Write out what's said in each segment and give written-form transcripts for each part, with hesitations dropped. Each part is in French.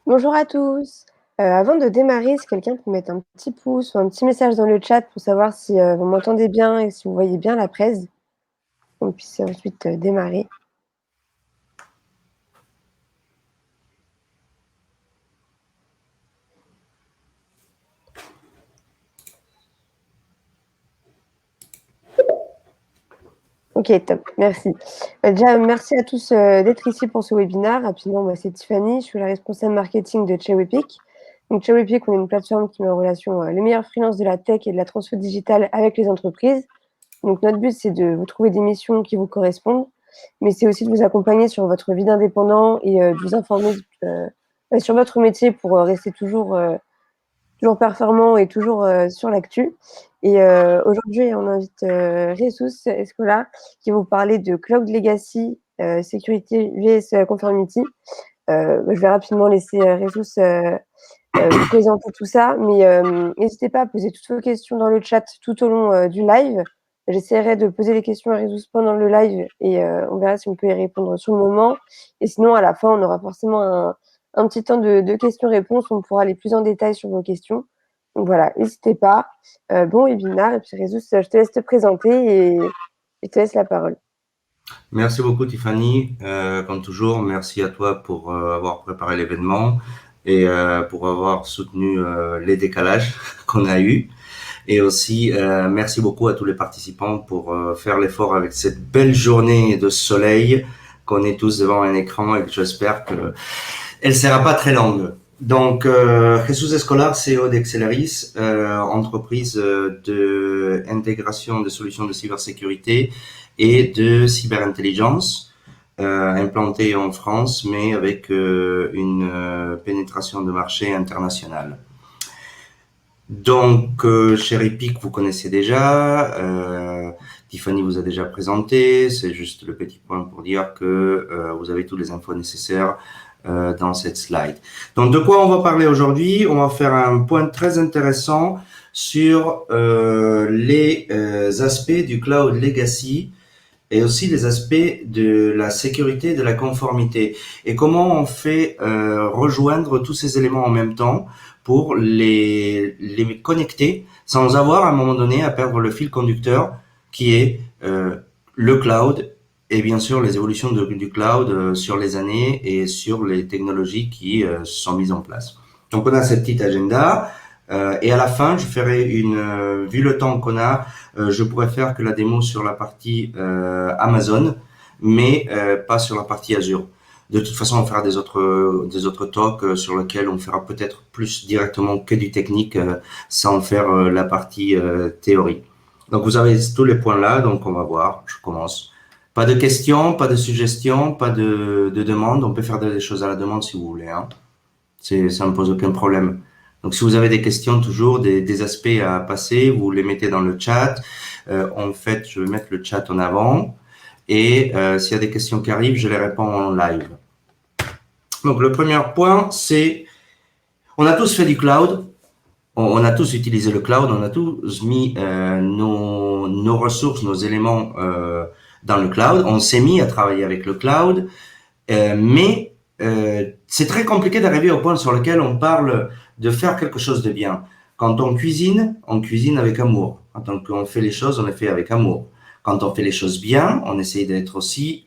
Bonjour à tous. Avant de démarrer, si quelqu'un peut mettre un petit pouce ou un petit message dans le chat pour savoir si, vous m'entendez bien et si vous voyez bien la presse, qu'on puisse ensuite, démarrer. OK, top, merci. Déjà, merci à tous, d'être ici pour ce webinaire. Rapidement, moi, c'est Tiffany, je suis la responsable marketing de Cherry-Pick. Donc Cherry-Pick, on est une plateforme qui met en relation, les meilleurs freelances de la tech et de la transfo digitale avec les entreprises. Donc notre but, c'est de vous trouver des missions qui vous correspondent, mais c'est aussi de vous accompagner sur votre vie d'indépendant et de vous informer, sur votre métier pour, rester toujours performant et toujours, sur l'actu. Et aujourd'hui, on invite, Jesús Escola qui va vous parler de Cloud Legacy, sécurité vs conformity. Je vais rapidement laisser, Jesús, vous présenter tout ça, mais n'hésitez pas à poser toutes vos questions dans le chat tout au long, du live. J'essaierai de poser les questions à Jesús pendant le live et on verra si on peut y répondre sur le moment, et sinon à la fin, on aura forcément un petit temps de questions-réponses où on pourra aller plus en détail sur vos questions. Donc voilà, n'hésitez pas. Bon webinaire, et puis Jesús, je te laisse te présenter et je te laisse la parole. Merci beaucoup Tiffany. Comme toujours, merci à toi pour avoir préparé l'événement et pour avoir soutenu les décalages qu'on a eus. Et aussi, merci beaucoup à tous les participants pour faire l'effort avec cette belle journée de soleil qu'on est tous devant un écran et que j'espère que elle sera pas très longue. Donc, Jesús Escolar, CEO d'Exceleris, entreprise de intégration de solutions de cybersécurité et de cyberintelligence, implantée en France, mais avec une pénétration de marché internationale. Donc, Cherry-Pick, vous connaissez déjà. Tiffany vous a déjà présenté. C'est juste le petit point pour dire que vous avez toutes les infos nécessaires dans cette slide. Donc, de quoi on va parler aujourd'hui? On va faire un point très intéressant sur les aspects du cloud legacy et aussi les aspects de la sécurité et de la conformité. Et comment on fait rejoindre tous ces éléments en même temps pour les connecter sans avoir à un moment donné à perdre le fil conducteur qui est le cloud et bien sûr les évolutions du cloud sur les années et sur les technologies qui sont mises en place. Donc on a cette petite agenda et à la fin je ferai vu le temps qu'on a, je pourrais faire que la démo sur la partie Amazon, mais pas sur la partie Azure. De toute façon, on fera des autres talks sur lesquels on fera peut-être plus directement que du technique sans faire la partie théorie. Donc vous avez tous les points là, donc on va voir, je commence. Pas de questions, pas de suggestions, pas de demandes, on peut faire des choses à la demande si vous voulez. Hein. Ça me pose aucun problème. Donc si vous avez des questions toujours, des aspects à passer, vous les mettez dans le chat. En fait, je vais mettre le chat en avant. Et s'il y a des questions qui arrivent, je les réponds en live. Donc le premier point, c'est, on a tous fait du cloud, on a tous utilisé le cloud, on a tous mis nos ressources, nos éléments dans le cloud, on s'est mis à travailler avec le cloud, mais c'est très compliqué d'arriver au point sur lequel on parle de faire quelque chose de bien. Quand on cuisine avec amour. Quand on fait les choses, on les fait avec amour. Quand on fait les choses bien, on essaie d'être aussi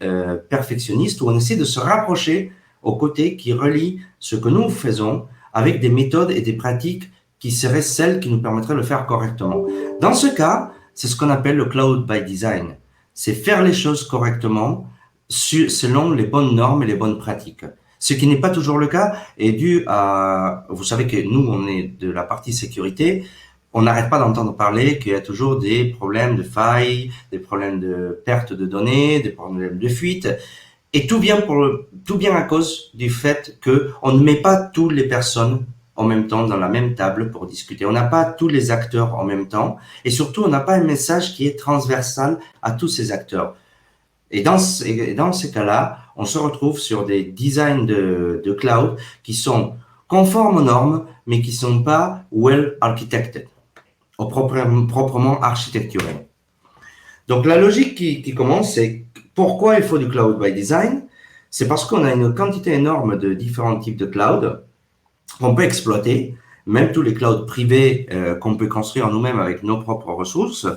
perfectionniste ou on essaie de se rapprocher aux côtés qui relient ce que nous faisons avec des méthodes et des pratiques qui seraient celles qui nous permettraient de le faire correctement. Dans ce cas, c'est ce qu'on appelle le cloud by design. C'est faire les choses correctement selon les bonnes normes et les bonnes pratiques. Ce qui n'est pas toujours le cas est dû à, vous savez que nous, on est de la partie sécurité, on n'arrête pas d'entendre parler qu'il y a toujours des problèmes de failles, des problèmes de perte de données, des problèmes de fuite. Et tout vient à cause du fait que on ne met pas toutes les personnes en même temps dans la même table pour discuter. On n'a pas tous les acteurs en même temps. Et surtout, on n'a pas un message qui est transversal à tous ces acteurs. Et dans ces cas-là, on se retrouve sur des designs de cloud qui sont conformes aux normes, mais qui sont pas well architected, ou proprement architecturés. Donc la logique qui commence, c'est pourquoi il faut du cloud by design. C'est parce qu'on a une quantité énorme de différents types de cloud qu'on peut exploiter, même tous les clouds privés qu'on peut construire nous-mêmes avec nos propres ressources.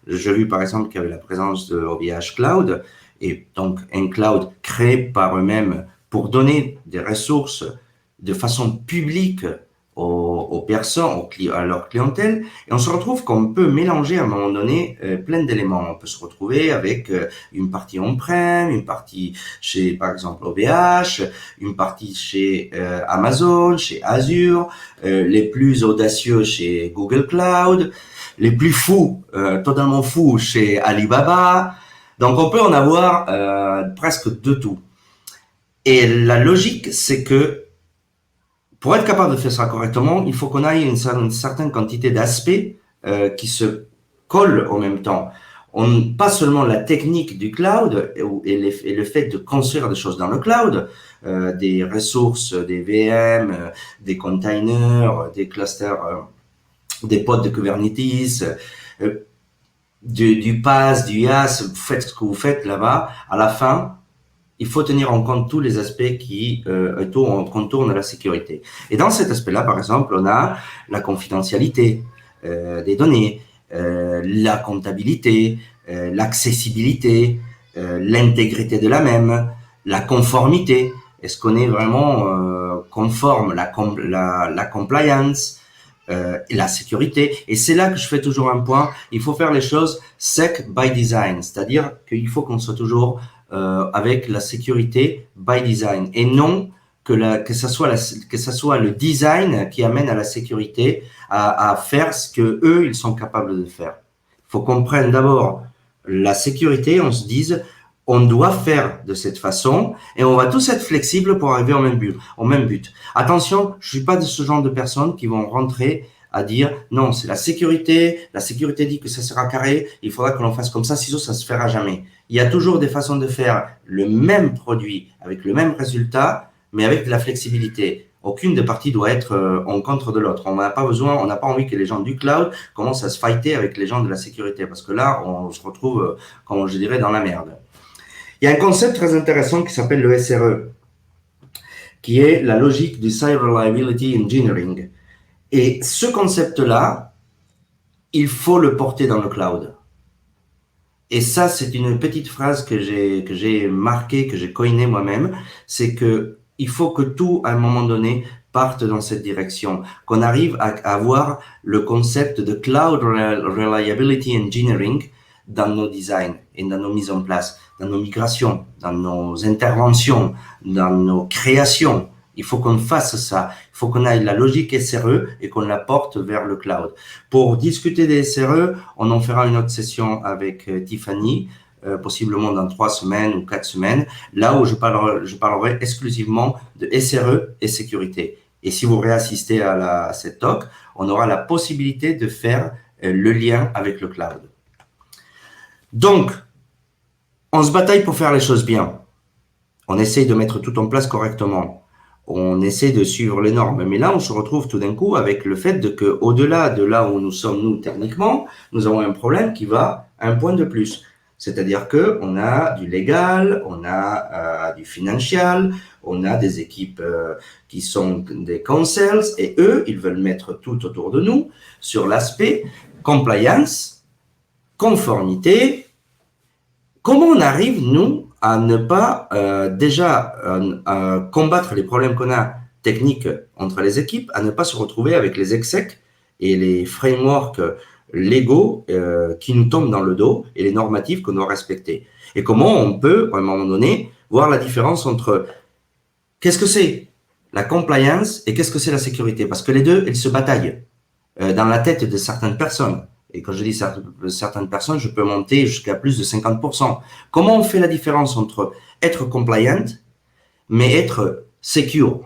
J'ai vu par exemple qu'il y avait la présence de OVH Cloud, et donc un cloud créé par eux-mêmes pour donner des ressources de façon publique aux personnes, à leur clientèle, et on se retrouve qu'on peut mélanger à un moment donné plein d'éléments. On peut se retrouver avec une partie on-prem, une partie chez par exemple OVH, une partie chez Amazon, chez Azure, les plus audacieux chez Google Cloud, les plus fous, totalement fous chez Alibaba. Donc on peut en avoir presque de tout. Et la logique, c'est que pour être capable de faire ça correctement, il faut qu'on ait une certaine quantité d'aspects qui se collent en même temps. Pas seulement la technique du cloud et le fait de construire des choses dans le cloud, des ressources, des VM, des containers, des clusters, des pods de Kubernetes, du PaaS, du IaaS, vous faites ce que vous faites là-bas. À la fin, il faut tenir en compte tous les aspects qui contournent la sécurité. Et dans cet aspect-là, par exemple, on a la confidentialité des données, la comptabilité, l'accessibilité, l'intégrité de la même, la conformité. Est-ce qu'on est vraiment conforme, la compliance, et la sécurité. Et c'est là que je fais toujours un point. Il faut faire les choses sec by design, c'est-à-dire qu'il faut qu'on soit toujours avec la sécurité by design et non que ça soit le design qui amène à la sécurité à faire ce que eux ils sont capables de faire. Il faut qu'on prenne d'abord la sécurité, on se dise on doit faire de cette façon et on va tous être flexibles pour arriver au même but. Attention, je suis pas de ce genre de personnes qui vont rentrer à dire non, c'est la sécurité dit que ça sera carré, il faudra que l'on fasse comme ça, sinon ça se fera jamais. Il y a toujours des façons de faire le même produit avec le même résultat, mais avec de la flexibilité. Aucune des parties doit être en contre de l'autre. On n'a pas envie que les gens du cloud commencent à se fighter avec les gens de la sécurité, parce que là, on se retrouve, comme je dirais, dans la merde. Il y a un concept très intéressant qui s'appelle le SRE, qui est la logique du Cyber Reliability Engineering. Et ce concept-là, il faut le porter dans le cloud. Et ça, c'est une petite phrase que j'ai marquée, que j'ai coinée moi-même, c'est que il faut que tout, à un moment donné, parte dans cette direction, qu'on arrive à avoir le concept de Cloud Reliability Engineering dans nos designs et dans nos mises en place, dans nos migrations, dans nos interventions, dans nos créations. Il faut qu'on fasse ça. Il faut qu'on aille la logique SRE et qu'on la porte vers le cloud. Pour discuter des SRE, on en fera une autre session avec Tiffany, possiblement dans 3 semaines ou 4 semaines, là où je parlerai exclusivement de SRE et sécurité. Et si vous réassistez à cette talk, on aura la possibilité de faire le lien avec le cloud. Donc, on se bataille pour faire les choses bien. On essaye de mettre tout en place correctement. On essaie de suivre les normes. Mais là, on se retrouve tout d'un coup avec le fait que, au-delà de là où nous sommes, nous, techniquement, nous avons un problème qui va à un point de plus. C'est-à-dire que on a du légal, on a du financial, on a des équipes qui sont des counsels, et eux, ils veulent mettre tout autour de nous sur l'aspect compliance, conformité. Comment on arrive, nous, à ne pas combattre les problèmes qu'on a techniques entre les équipes, à ne pas se retrouver avec les execs et les frameworks légaux qui nous tombent dans le dos et les normatifs qu'on doit respecter. Et comment on peut, à un moment donné, voir la différence entre qu'est-ce que c'est la compliance et qu'est-ce que c'est la sécurité, parce que les deux, elles se bataillent dans la tête de certaines personnes. Et quand je dis certaines personnes, je peux monter jusqu'à plus de 50%. Comment on fait la différence entre être compliant, mais être secure?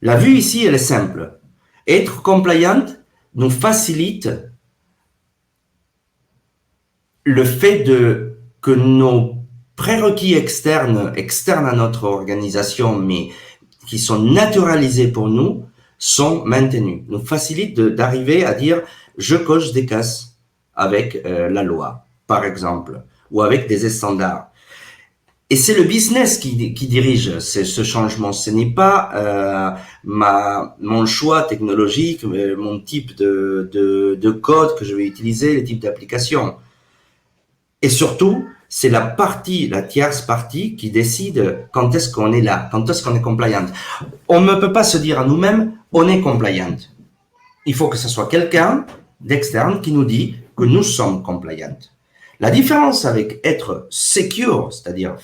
La vue ici, elle est simple. Être compliant nous facilite le fait que nos prérequis externes à notre organisation, mais qui sont naturalisés pour nous, sont maintenus. Nous facilite d'arriver à dire je coche des cases avec la loi, par exemple, ou avec des standards. Et c'est le business qui dirige ce changement. Ce n'est pas mon choix technologique, mon type de code que je vais utiliser, le type d'application. Et surtout, c'est la tierce partie qui décide quand est-ce qu'on est là, quand est-ce qu'on est compliant. On ne peut pas se dire à nous-mêmes, on est compliant. Il faut que ce soit quelqu'un d'externe qui nous dit que nous sommes compliant. La différence avec être secure, c'est-à-dire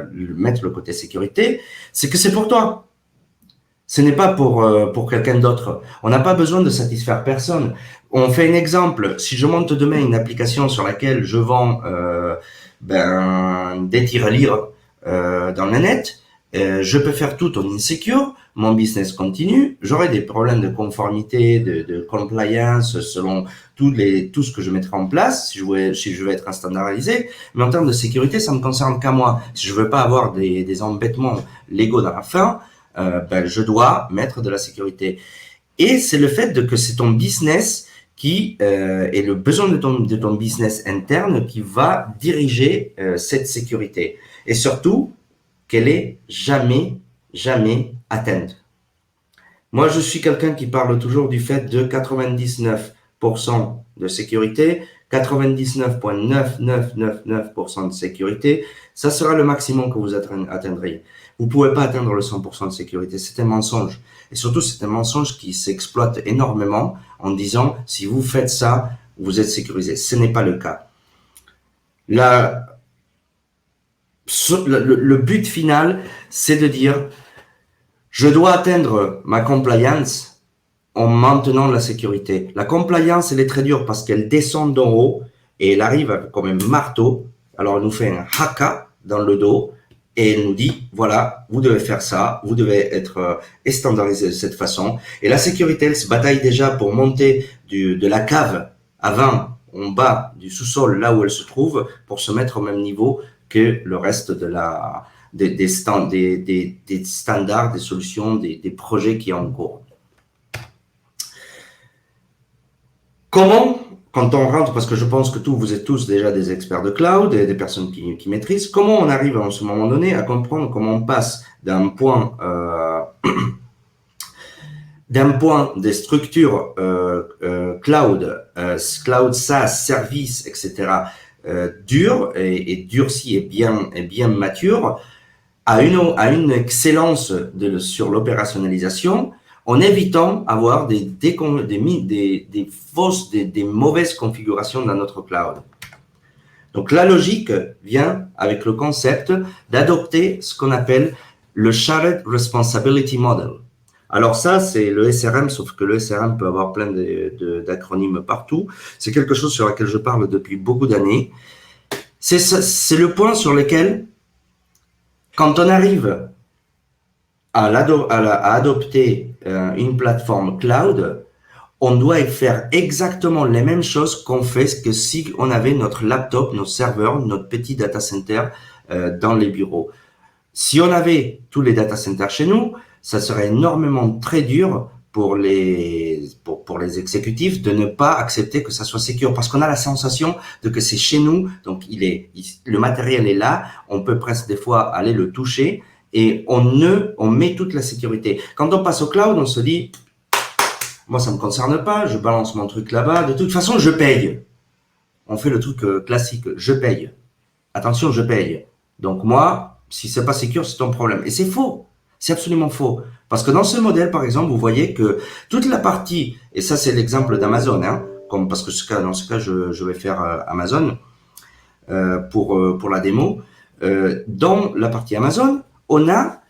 mettre le côté sécurité, c'est que c'est pour toi. Ce n'est pas pour quelqu'un d'autre. On n'a pas besoin de satisfaire personne. On fait un exemple. Si je monte demain une application sur laquelle je vends des tirelires dans le net, je peux faire tout en insecure. Mon business continue. J'aurai des problèmes de conformité, de compliance selon tout ce que je mettrai en place si je veux être standardisé. Mais en termes de sécurité, ça me concerne qu'à moi. Si je veux pas avoir des embêtements légaux dans la fin, je dois mettre de la sécurité. Et c'est le fait que c'est ton business qui et le besoin de ton business interne qui va diriger cette sécurité. Et surtout, qu'elle est jamais atteinte. Moi, je suis quelqu'un qui parle toujours du fait de 99% de sécurité, 99,9999% de sécurité. Ça sera le maximum que vous atteindrez. Vous ne pouvez pas atteindre le 100% de sécurité. C'est un mensonge. Et surtout, c'est un mensonge qui s'exploite énormément en disant, si vous faites ça, vous êtes sécurisé. Ce n'est pas le cas. Le but final, c'est de dire, je dois atteindre ma compliance en maintenant la sécurité. La compliance, elle est très dure parce qu'elle descend d'en haut et elle arrive comme un marteau. Alors, elle nous fait un haka dans le dos et elle nous dit, voilà, vous devez faire ça, vous devez être standardisé de cette façon. Et la sécurité, elle se bataille déjà pour monter de la cave à vin en bas du sous-sol, là où elle se trouve, pour se mettre au même niveau que le reste des standards, des solutions, des projets qui sont en cours. Comment, quand on rentre, parce que je pense que vous êtes tous déjà des experts de cloud et des personnes qui maîtrisent, comment on arrive à ce moment donné à comprendre comment on passe d'un point des structures cloud SaaS, services, etc., dur et durci et bien mature à une excellence sur l'opérationnalisation en évitant avoir des mauvaises configurations dans notre cloud. Donc la logique vient avec le concept d'adopter ce qu'on appelle le Shared Responsibility Model. Alors ça, c'est le SRM, sauf que le SRM peut avoir plein d'acronymes partout. C'est quelque chose sur lequel je parle depuis beaucoup d'années. C'est le point sur lequel, quand on arrive à adopter une plateforme cloud, on doit faire exactement les mêmes choses qu'on fait que si on avait notre laptop, notre serveur, notre petit data center dans les bureaux. Si on avait tous les data centers chez nous, ça serait énormément très dur pour les exécutifs de ne pas accepter que ça soit sécure, parce qu'on a la sensation de que c'est chez nous, donc le matériel est là, on peut presque des fois aller le toucher et on met toute la sécurité. Quand on passe au cloud, on se dit, moi ça me concerne pas, je balance mon truc là-bas, de toute façon je paye. On fait le truc classique, je paye. Attention, je paye. Donc moi, si c'est pas sécure, c'est ton problème. Et c'est faux. C'est absolument faux. Parce que dans ce modèle, par exemple, vous voyez que toute la partie, et ça c'est l'exemple d'Amazon, parce que dans ce cas, je vais faire Amazon pour la démo. Dans la partie Amazon, on a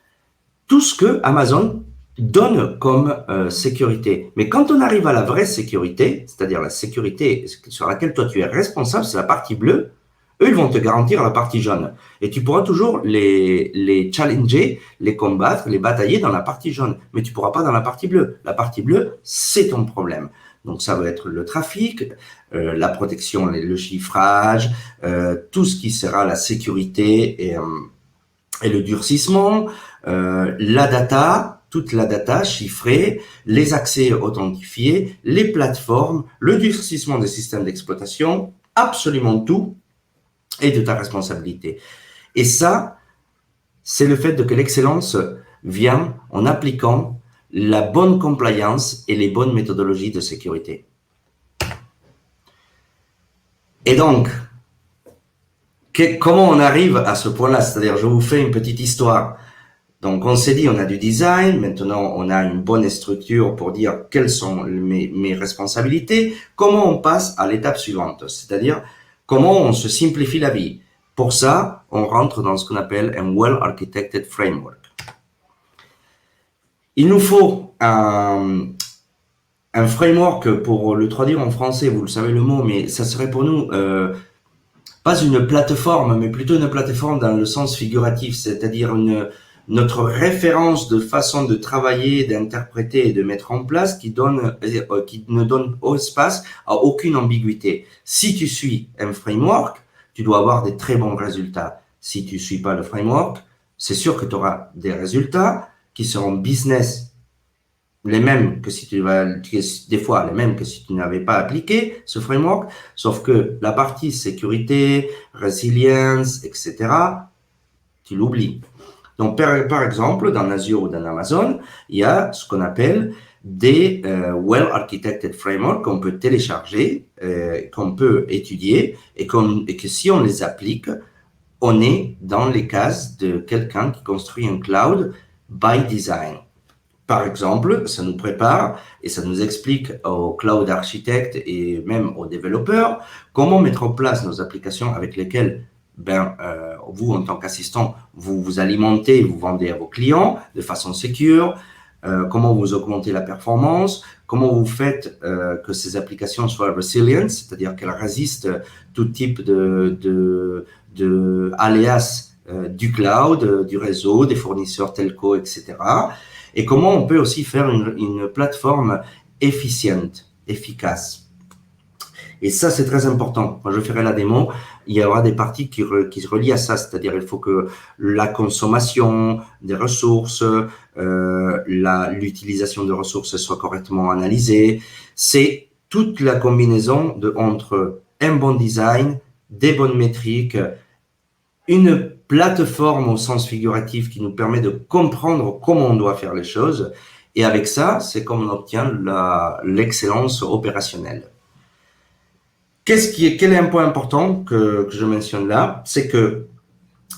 tout ce que Amazon donne comme sécurité. Mais quand on arrive à la vraie sécurité, c'est-à-dire la sécurité sur laquelle toi tu es responsable, c'est la partie bleue. Eux, ils vont te garantir la partie jaune. Et tu pourras toujours les challenger, les combattre, les batailler dans la partie jaune. Mais tu pourras pas dans la partie bleue. La partie bleue, c'est ton problème. Donc, ça va être le trafic, la protection, le chiffrage, tout ce qui sera la sécurité et le durcissement, la data, toute la data chiffrée, les accès authentifiés, les plateformes, le durcissement des systèmes d'exploitation, absolument tout est de ta responsabilité. Et ça, c'est le fait que l'excellence vient en appliquant la bonne compliance et les bonnes méthodologies de sécurité. Et donc, comment on arrive à ce point-là? C'est-à-dire, je vous fais une petite histoire. Donc, on s'est dit, on a du design, maintenant on a une bonne structure pour dire quelles sont mes responsabilités. Comment on passe à l'étape suivante? C'est-à-dire, comment on se simplifie la vie? Pour ça, on rentre dans ce qu'on appelle un well-architected framework. Il nous faut un framework, pour le traduire en français, vous le savez le mot, mais ça serait pour nous pas une plateforme, mais plutôt une plateforme dans le sens figuratif, c'est-à-dire notre référence de façon de travailler, d'interpréter et de mettre en place qui ne donne espace à aucune ambiguïté. Si tu suis un framework, tu dois avoir des très bons résultats. Si tu suis pas le framework, c'est sûr que tu auras des résultats qui seront business les mêmes que si tu vas, des fois les mêmes que si tu n'avais pas appliqué ce framework, sauf que la partie sécurité, résilience, etc., tu l'oublies. Donc, par exemple, dans Azure ou dans Amazon, il y a ce qu'on appelle des well-architected frameworks qu'on peut télécharger, qu'on peut étudier et que si on les applique, on est dans les cases de quelqu'un qui construit un cloud by design. Par exemple, ça nous prépare et ça nous explique aux cloud architectes et même aux développeurs comment mettre en place nos applications avec lesquelles vous, en tant qu'assistant, vous alimentez et vous vendez à vos clients de façon sécure, comment vous augmentez la performance, comment vous faites que ces applications soient resilient, c'est-à-dire qu'elles résistent tout type de aléas du cloud, du réseau, des fournisseurs telco, etc. Et comment on peut aussi faire une plateforme efficace. Et ça, c'est très important. Quand je ferai la démo, il y aura des parties qui se relient à ça, c'est-à-dire il faut que la consommation des ressources, l'utilisation de ressources soit correctement analysée. C'est toute la combinaison entre un bon design, des bonnes métriques, une plateforme au sens figuratif qui nous permet de comprendre comment on doit faire les choses. Et avec ça, c'est comme on obtient l'excellence opérationnelle. Quel est un point important que je mentionne là? C'est que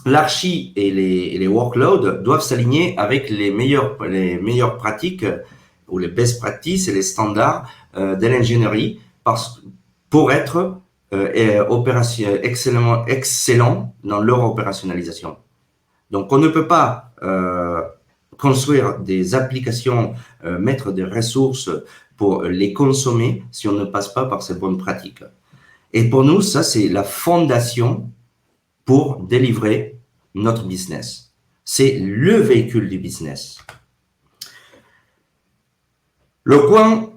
l'archi et les workloads doivent s'aligner avec les meilleures pratiques ou les best practices et les standards de l'ingénierie pour être excellent dans leur opérationnalisation. Donc, on ne peut pas construire des applications, mettre des ressources pour les consommer si on ne passe pas par ces bonnes pratiques. Et pour nous, ça, c'est la fondation pour délivrer notre business. C'est le véhicule du business. Le coin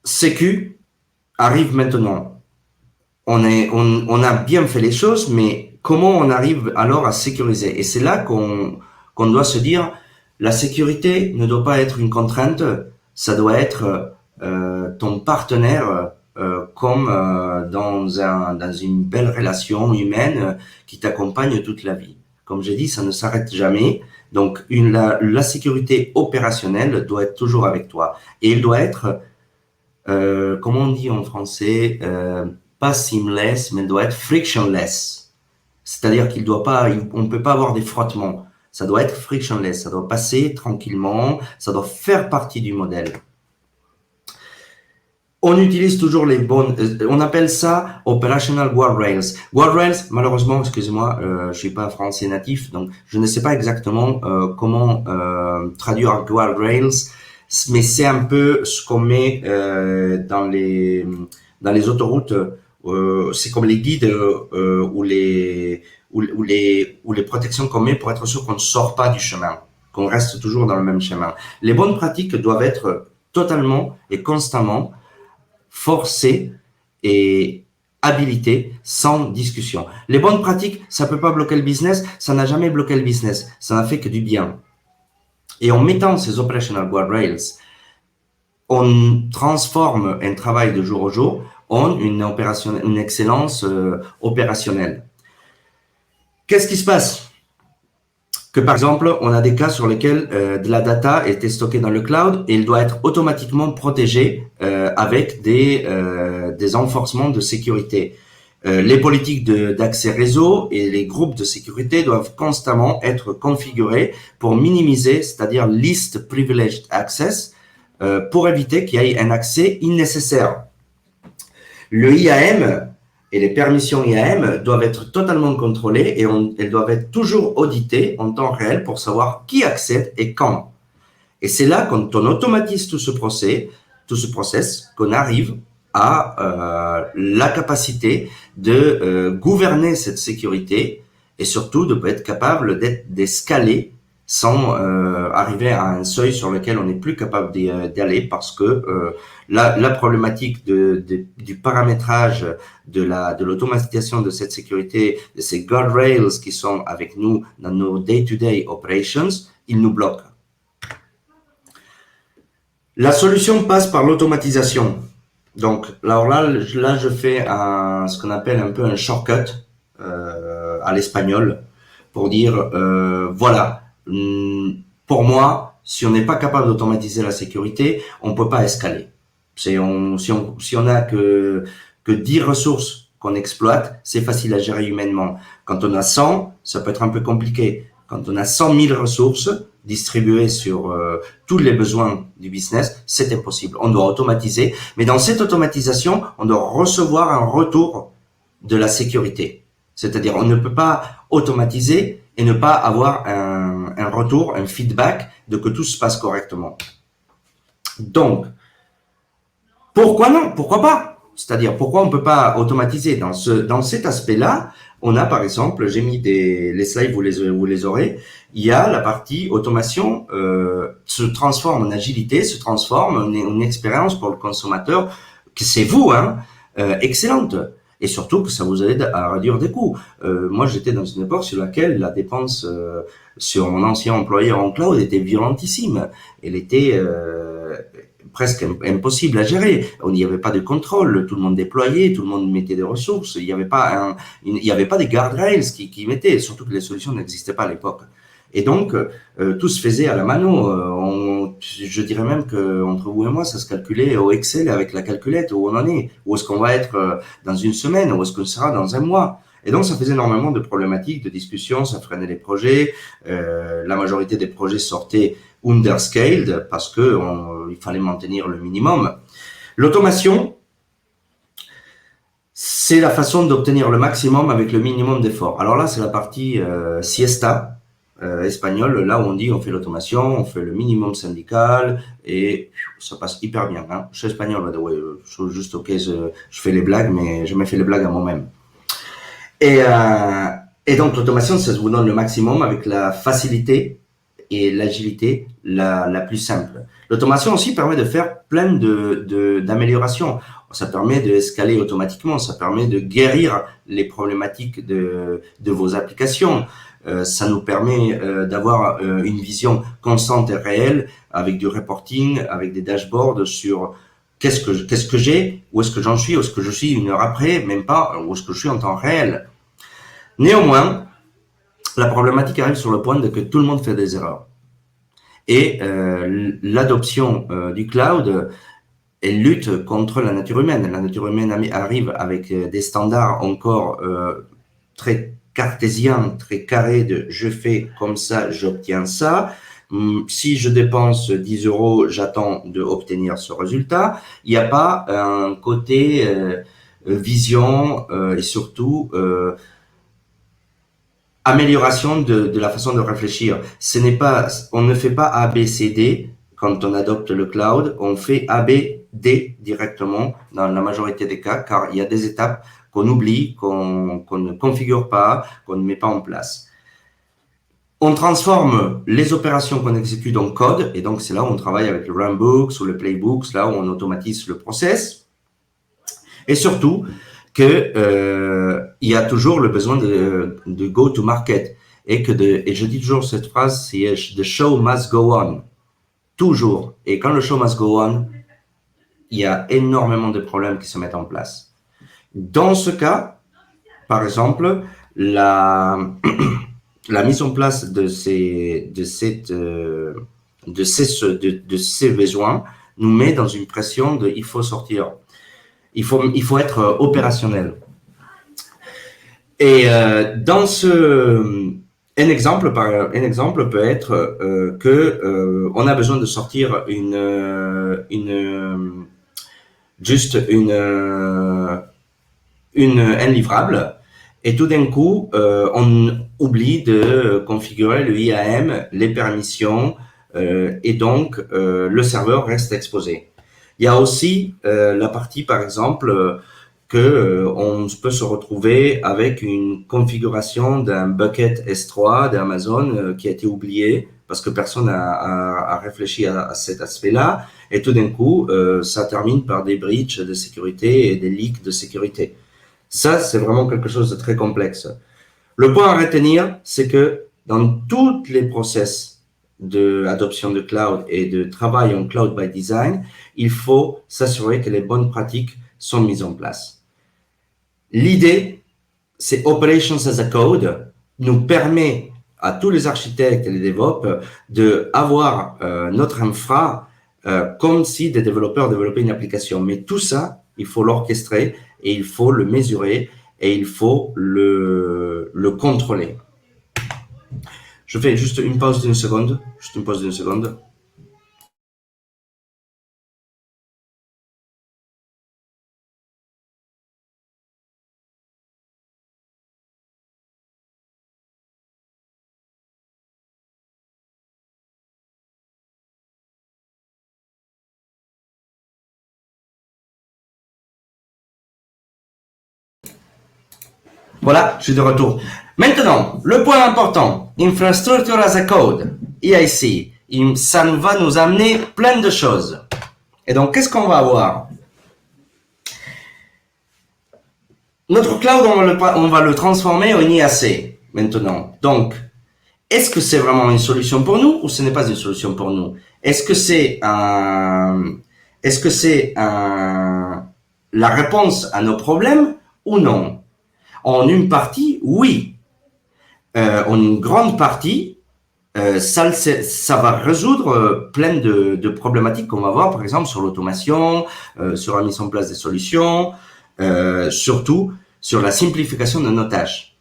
sécu arrive maintenant. On a bien fait les choses, mais comment on arrive alors à sécuriser? Et c'est là qu'on doit se dire, la sécurité ne doit pas être une contrainte, ça doit être ton partenaire comme dans une belle relation humaine qui t'accompagne toute la vie. Comme j'ai dit, ça ne s'arrête jamais. Donc, la sécurité opérationnelle doit être toujours avec toi. Et il doit être, comment on dit en français, pas seamless, mais doit être frictionless. C'est-à-dire on ne peut pas avoir des frottements. Ça doit être frictionless, ça doit passer tranquillement, ça doit faire partie du modèle. On utilise toujours les bonnes, on appelle ça operational guardrails. Guardrails, malheureusement, excusez-moi, je suis pas français natif, donc je ne sais pas exactement comment traduire guardrails, mais c'est un peu ce qu'on met dans les autoroutes. C'est comme les guides ou les protections qu'on met pour être sûr qu'on ne sort pas du chemin, qu'on reste toujours dans le même chemin. Les bonnes pratiques doivent être totalement et constamment forcées et habilitées sans discussion. Les bonnes pratiques, ça peut pas bloquer le business, ça n'a jamais bloqué le business, ça n'a fait que du bien. Et en mettant ces operational guardrails, on transforme un travail de jour au jour en une excellence opérationnelle. Qu'est-ce qui se passe? que par exemple, on a des cas sur lesquels de la data était stockée dans le cloud et il doit être automatiquement protégé avec des renforcements de sécurité. Les politiques d'accès réseau et les groupes de sécurité doivent constamment être configurés pour minimiser, c'est-à-dire least privileged access, pour éviter qu'il y ait un accès innécessaire. Le IAM et les permissions IAM doivent être totalement contrôlées et elles doivent être toujours auditées en temps réel pour savoir qui accède et quand. Et c'est là, quand on automatise tout ce process, qu'on arrive à la capacité de gouverner cette sécurité et surtout de être capable d'escaler sans arriver à un seuil sur lequel on n'est plus capable d'aller parce que la problématique du paramétrage de l'automatisation de cette sécurité, de ces guardrails qui sont avec nous dans nos day-to-day operations, ils nous bloquent. La solution passe par l'automatisation. Donc, alors là, je fais ce qu'on appelle un peu un shortcut à l'espagnol pour dire, voilà, pour moi, si on n'est pas capable d'automatiser la sécurité, on peut pas escaler. Si on a que 10 ressources qu'on exploite, c'est facile à gérer humainement. Quand on a 100, ça peut être un peu compliqué. Quand on a 100 000 ressources distribuées sur tous les besoins du business, c'est impossible. On doit automatiser. Mais dans cette automatisation, on doit recevoir un retour de la sécurité. C'est-à-dire, on ne peut pas automatiser et ne pas avoir un retour, un feedback de que tout se passe correctement. Donc, pourquoi non? Pourquoi pas? C'est-à-dire, pourquoi on ne peut pas automatiser? Dans cet aspect-là, on a par exemple, j'ai mis les slides, vous les aurez, il y a la partie automation se transforme en agilité, se transforme en une expérience pour le consommateur, que c'est vous, excellente. Et surtout que ça vous aide à réduire des coûts. Moi, j'étais dans une époque sur laquelle la dépense sur mon ancien employeur en cloud était violentissime. Elle était presque impossible à gérer. Il n'y avait pas de contrôle, tout le monde déployait, tout le monde mettait des ressources. Il n'y avait pas des guardrails qui mettaient, surtout que les solutions n'existaient pas à l'époque. Et donc, tout se faisait à la mano. Je dirais même que entre vous et moi, ça se calculait au Excel avec la calculette, où on en est, où est-ce qu'on va être dans une semaine, où est-ce qu'on sera dans un mois. Et donc, ça faisait énormément de problématiques, de discussions, ça freinait les projets. La majorité des projets sortaient underscaled parce que il fallait maintenir le minimum. L'automation, c'est la façon d'obtenir le maximum avec le minimum d'efforts. Alors là, c'est la partie siesta. Espagnol, là où on dit on fait l'automation, on fait le minimum syndical et ça passe hyper bien. Je suis espagnol, by the way, juste ok, je fais les blagues, mais je me fais les blagues à moi-même. Et donc l'automation, ça vous donne le maximum avec la facilité et l'agilité la plus simple. L'automation aussi permet de faire plein d'améliorations. Ça permet d'escaler automatiquement, ça permet de guérir les problématiques de vos applications. Ça nous permet d'avoir une vision constante et réelle avec du reporting, avec des dashboards sur qu'est-ce que j'ai, où est-ce que j'en suis, où est-ce que je suis une heure après, même pas où est-ce que je suis en temps réel. Néanmoins, la problématique arrive sur le point de que tout le monde fait des erreurs. Et l'adoption du cloud, elle lutte contre la nature humaine. La nature humaine arrive avec des standards encore très cartésien, très carré de je fais comme ça, j'obtiens ça. Si je dépense 10 euros, j'attends d'obtenir ce résultat. Il n'y a pas un côté vision et surtout amélioration de la façon de réfléchir. On ne fait pas A, B, C, D quand on adopte le cloud. On fait A, B, D directement dans la majorité des cas, car il y a des étapes qu'on oublie, qu'on ne configure pas, qu'on ne met pas en place. On transforme les opérations qu'on exécute en code, et donc c'est là où on travaille avec le runbooks ou le playbooks, là où on automatise le process. Et surtout, il y a toujours le besoin de go-to-market. Et je dis toujours cette phrase, c'est « the show must go on ». Toujours. Et quand le show must go on, il y a énormément de problèmes qui se mettent en place. Dans ce cas, par exemple, la mise en place de ces besoins nous met dans une pression de il faut sortir, il faut être opérationnel. Et dans un exemple peut être que on a besoin de sortir un livrable, et tout d'un coup on oublie de configurer le IAM, les permissions, et donc le serveur reste exposé. Il y a aussi la partie, par exemple, on peut se retrouver avec une configuration d'un bucket S3 d'Amazon qui a été oublié parce que personne a réfléchi à cet aspect-là, et tout d'un coup ça termine par des breaches de sécurité et des leaks de sécurité. Ça, c'est vraiment quelque chose de très complexe. Le point à retenir, c'est que dans toutes les process d'adoption de cloud et de travail en cloud by design, il faut s'assurer que les bonnes pratiques sont mises en place. L'idée, c'est Operations as a Code nous permet à tous les architectes et les DevOps d'avoir notre infra comme si des développeurs développaient une application. Mais tout ça, il faut l'orchestrer et il faut le mesurer et il faut le contrôler. Je fais juste une pause d'une seconde. Voilà, je suis de retour. Maintenant, le point important, Infrastructure as a Code, IIC, ça va nous amener plein de choses. Et donc, qu'est-ce qu'on va avoir? Notre cloud, on va le transformer en IAC maintenant. Donc, est-ce que c'est vraiment une solution pour nous ou ce n'est pas une solution pour nous? Est-ce que c'est la réponse à nos problèmes ou non? En une partie, oui. En une grande partie, ça va résoudre plein de problématiques qu'on va voir, par exemple, sur l'automation, sur la mise en place des solutions, surtout sur la simplification de nos tâches.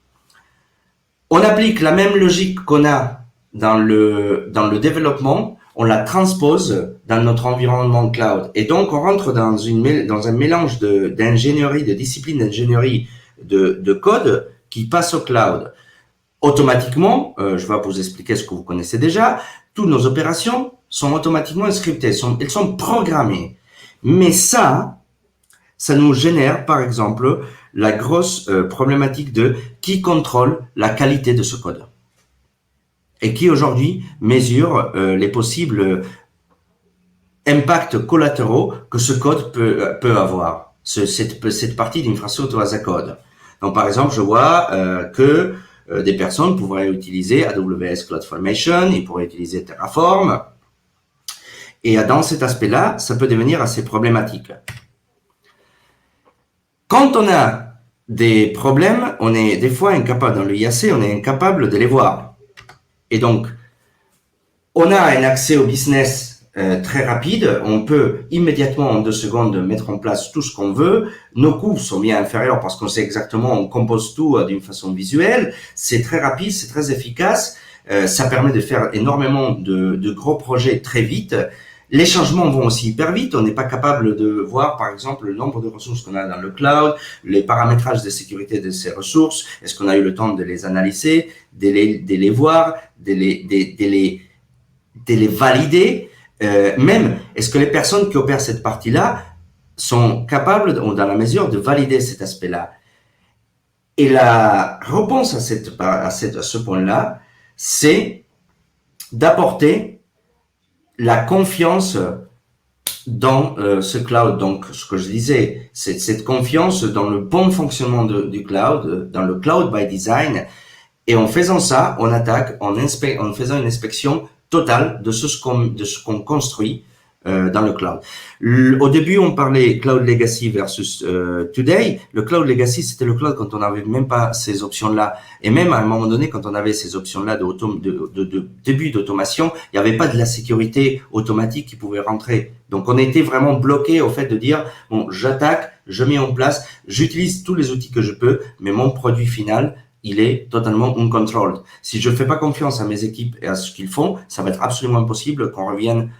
On applique la même logique qu'on a dans le développement, on la transpose dans notre environnement cloud. Et donc, on rentre dans un mélange d'ingénierie, de disciplines d'ingénierie de code qui passe au cloud. Automatiquement, je vais vous expliquer ce que vous connaissez déjà, toutes nos opérations sont automatiquement scriptées, elles sont programmées. Mais ça nous génère, par exemple, la grosse problématique de qui contrôle la qualité de ce code et qui aujourd'hui mesure les possibles impacts collatéraux que ce code peut avoir, cette partie d'infrastructure as a code. Donc, par exemple, je vois que des personnes pourraient utiliser AWS CloudFormation, ils pourraient utiliser Terraform, et dans cet aspect-là, ça peut devenir assez problématique. Quand on a des problèmes, on est des fois incapable, dans le IAC, on est incapable de les voir. Et donc, on a un accès au business très rapide, on peut immédiatement en 2 secondes mettre en place tout ce qu'on veut, nos coûts sont bien inférieurs parce qu'on sait exactement, on compose tout d'une façon visuelle, c'est très rapide, c'est très efficace, ça permet de faire énormément de gros projets très vite. Les changements vont aussi hyper vite, on n'est pas capable de voir par exemple le nombre de ressources qu'on a dans le cloud, les paramétrages de sécurité de ces ressources, est-ce qu'on a eu le temps de les analyser, de les voir, de les valider. Même, est-ce que les personnes qui opèrent cette partie-là sont capables, dans la mesure, de valider cet aspect-là? Et la réponse à ce point-là, c'est d'apporter la confiance dans ce cloud. Donc, ce que je disais, c'est cette confiance dans le bon fonctionnement du cloud, dans le cloud by design. Et en faisant ça, on attaque en faisant une inspection totale de ce qu'on construit dans le cloud. Au début, on parlait cloud legacy versus today. Le cloud legacy, c'était le cloud quand on n'avait même pas ces options-là. Et même à un moment donné, quand on avait ces options-là de début d'automation, il n'y avait pas de la sécurité automatique qui pouvait rentrer. Donc, on était vraiment bloqué au fait de dire, bon, j'attaque, je mets en place, j'utilise tous les outils que je peux, mais mon produit final, il est totalement uncontrolled. Si je ne fais pas confiance à mes équipes et à ce qu'ils font, ça va être absolument impossible qu'on revienne,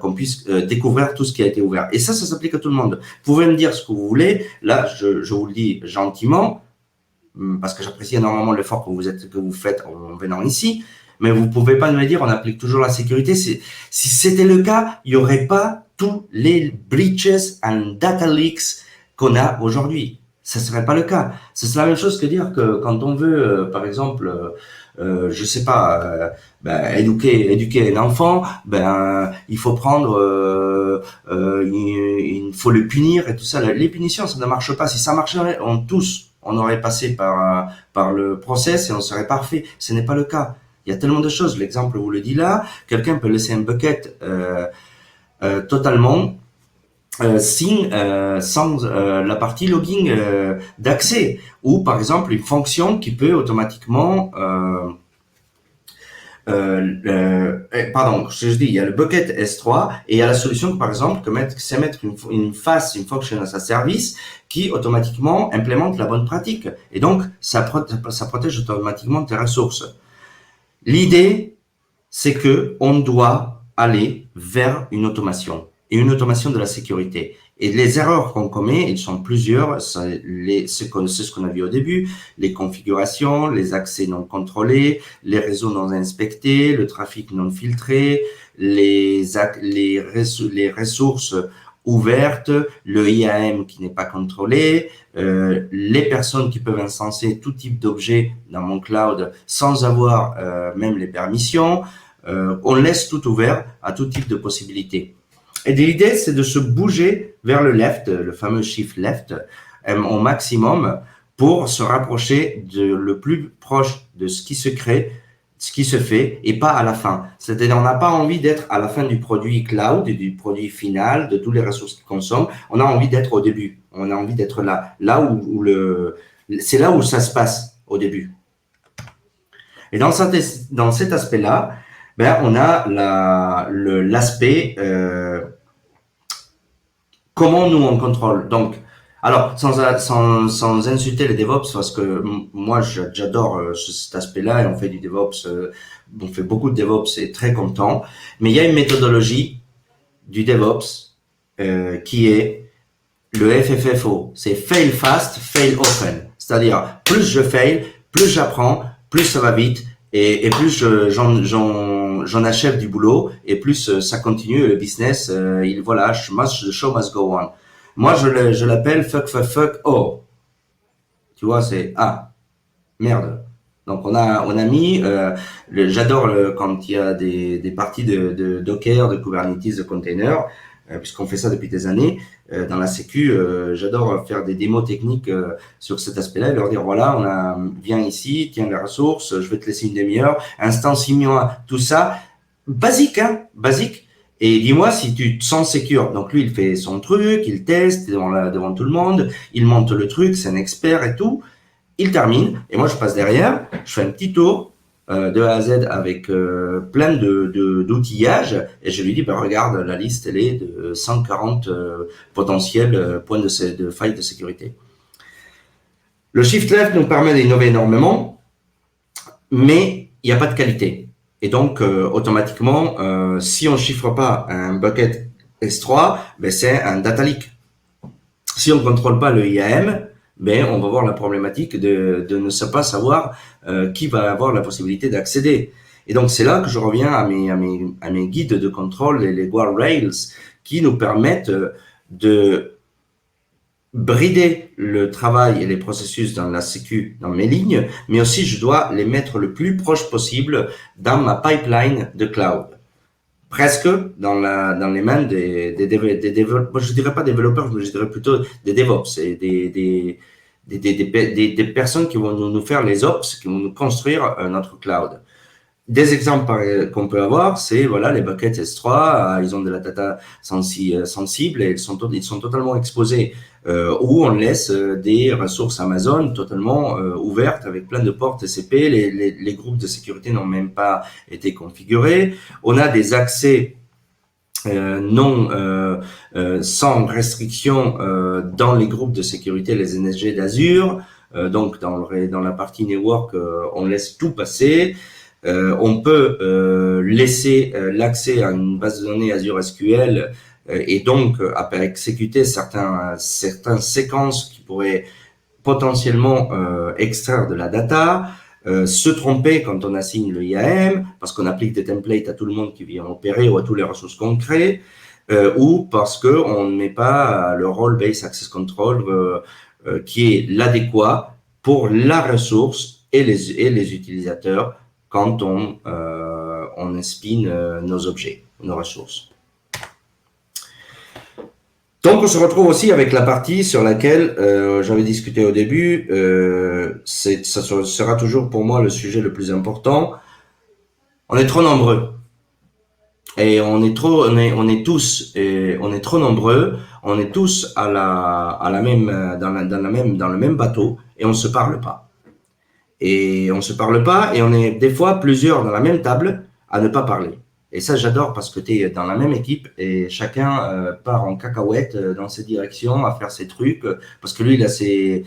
qu'on puisse découvrir tout ce qui a été ouvert. Et ça s'applique à tout le monde. Vous pouvez me dire ce que vous voulez. Là, je vous le dis gentiment, parce que j'apprécie énormément l'effort que vous faites en venant ici. Mais vous pouvez pas me dire on applique toujours la sécurité. Si c'était le cas, il y aurait pas tous les breaches and data leaks qu'on a aujourd'hui. Ça serait pas le cas. C'est la même chose que dire que quand on veut, par exemple, je sais pas, éduquer un enfant, il faut prendre, il faut le punir et tout ça. Les punitions, ça ne marche pas. Si ça marchait, on aurait passé par le process et on serait parfait. Ce n'est pas le cas. Il y a tellement de choses. L'exemple vous le dit là. Quelqu'un peut laisser un bucket totalement sans la partie logging d'accès, ou par exemple une fonction qui peut automatiquement pardon, je dis, il y a le bucket S3 et il y a la solution par exemple c'est mettre une function as a service qui automatiquement implémente la bonne pratique, et donc ça protège automatiquement tes ressources. L'idée, c'est que on doit aller vers une automation, et une automation de la sécurité. Et les erreurs qu'on commet, ils sont plusieurs. C'est ce qu'on a vu au début: les configurations, les accès non contrôlés, les réseaux non inspectés, le trafic non filtré, les ressources ouvertes, le IAM qui n'est pas contrôlé, les personnes qui peuvent instancer tout type d'objets dans mon cloud sans avoir même les permissions. On laisse tout ouvert à tout type de possibilités. Et l'idée, c'est de se bouger vers le left, le fameux shift left, au maximum, pour se rapprocher le plus proche de ce qui se crée, ce qui se fait, et pas à la fin. C'est-à-dire, on n'a pas envie d'être à la fin du produit cloud, du produit final, de toutes les ressources qu'il consomme. On a envie d'être au début. On a envie d'être c'est là où ça se passe au début. Et dans cet aspect-là, on a l'aspect comment nous on contrôle. Donc, alors sans insulter les DevOps, parce que moi j'adore cet aspect-là, et on fait du DevOps, on fait beaucoup de DevOps et très content. Mais il y a une méthodologie du DevOps qui est le FFFO. C'est fail fast, fail often. C'est-à-dire, plus je fail, plus j'apprends, plus ça va vite, et plus j'en achève du boulot, et plus ça continue, le business, the show must go on. Moi, je l'appelle fuck, oh. Tu vois, c'est, merde. Donc, on a mis, j'adore quand il y a des parties de Docker, de Kubernetes, de containers, puisqu'on fait ça depuis des années, dans la sécu, j'adore faire des démos techniques sur cet aspect-là, et leur dire, voilà, viens ici, tiens les ressources, je vais te laisser une demi-heure, instancie-moi tout ça, basique, basique, et dis-moi si tu te sens secure. Donc lui, il fait son truc, il teste devant tout le monde, il monte le truc, c'est un expert et tout, il termine, et moi je passe derrière, je fais un petit tour, de A à Z avec plein d'outillages, et je lui dis regarde, la liste elle est de 140 potentiels points de faille de sécurité. Le shift left nous permet d'innover énormément, mais il n'y a pas de qualité, et donc automatiquement si on chiffre pas un bucket S3, c'est un data leak. Si on contrôle pas le IAM, on va voir la problématique de ne pas savoir qui va avoir la possibilité d'accéder. Et donc, c'est là que je reviens à mes guides de contrôle, les guardrails, qui nous permettent de brider le travail et les processus dans la sécu, dans mes lignes, mais aussi je dois les mettre le plus proche possible dans ma pipeline de cloud. Presque dans les mains des développeurs. Moi, je dirais pas développeurs, mais je dirais plutôt des DevOps, et des personnes qui vont nous faire les ops, qui vont nous construire notre cloud. Des exemples qu'on peut avoir, c'est voilà, les buckets S3, ils ont de la data sensible et ils sont totalement exposés. Ou on laisse des ressources Amazon totalement ouvertes avec plein de ports TCP. Les groupes de sécurité n'ont même pas été configurés. On a des accès non sans restriction dans les groupes de sécurité, les NSG d'Azure. Donc dans la partie network, on laisse tout passer. On peut laisser l'accès à une base de données Azure SQL et donc exécuter certaines séquences qui pourraient potentiellement extraire de la data, se tromper quand on assigne le IAM, parce qu'on applique des templates à tout le monde qui vient opérer ou à toutes les ressources qu'on crée, ou parce qu'on ne met pas le role-based access control qui est l'adéquat pour la ressource et les utilisateurs quand on spin nos objets, nos ressources. Donc, on se retrouve aussi avec la partie sur laquelle j'avais discuté au début. Ça sera toujours pour moi le sujet le plus important. On est trop nombreux. Et on est trop nombreux. On est tous dans le même bateau et on se parle pas. Et on se parle pas et on est des fois plusieurs dans la même table à ne pas parler. Et ça, j'adore parce que tu es dans la même équipe et chacun part en cacahuète dans ses directions à faire ses trucs parce que lui, il a ses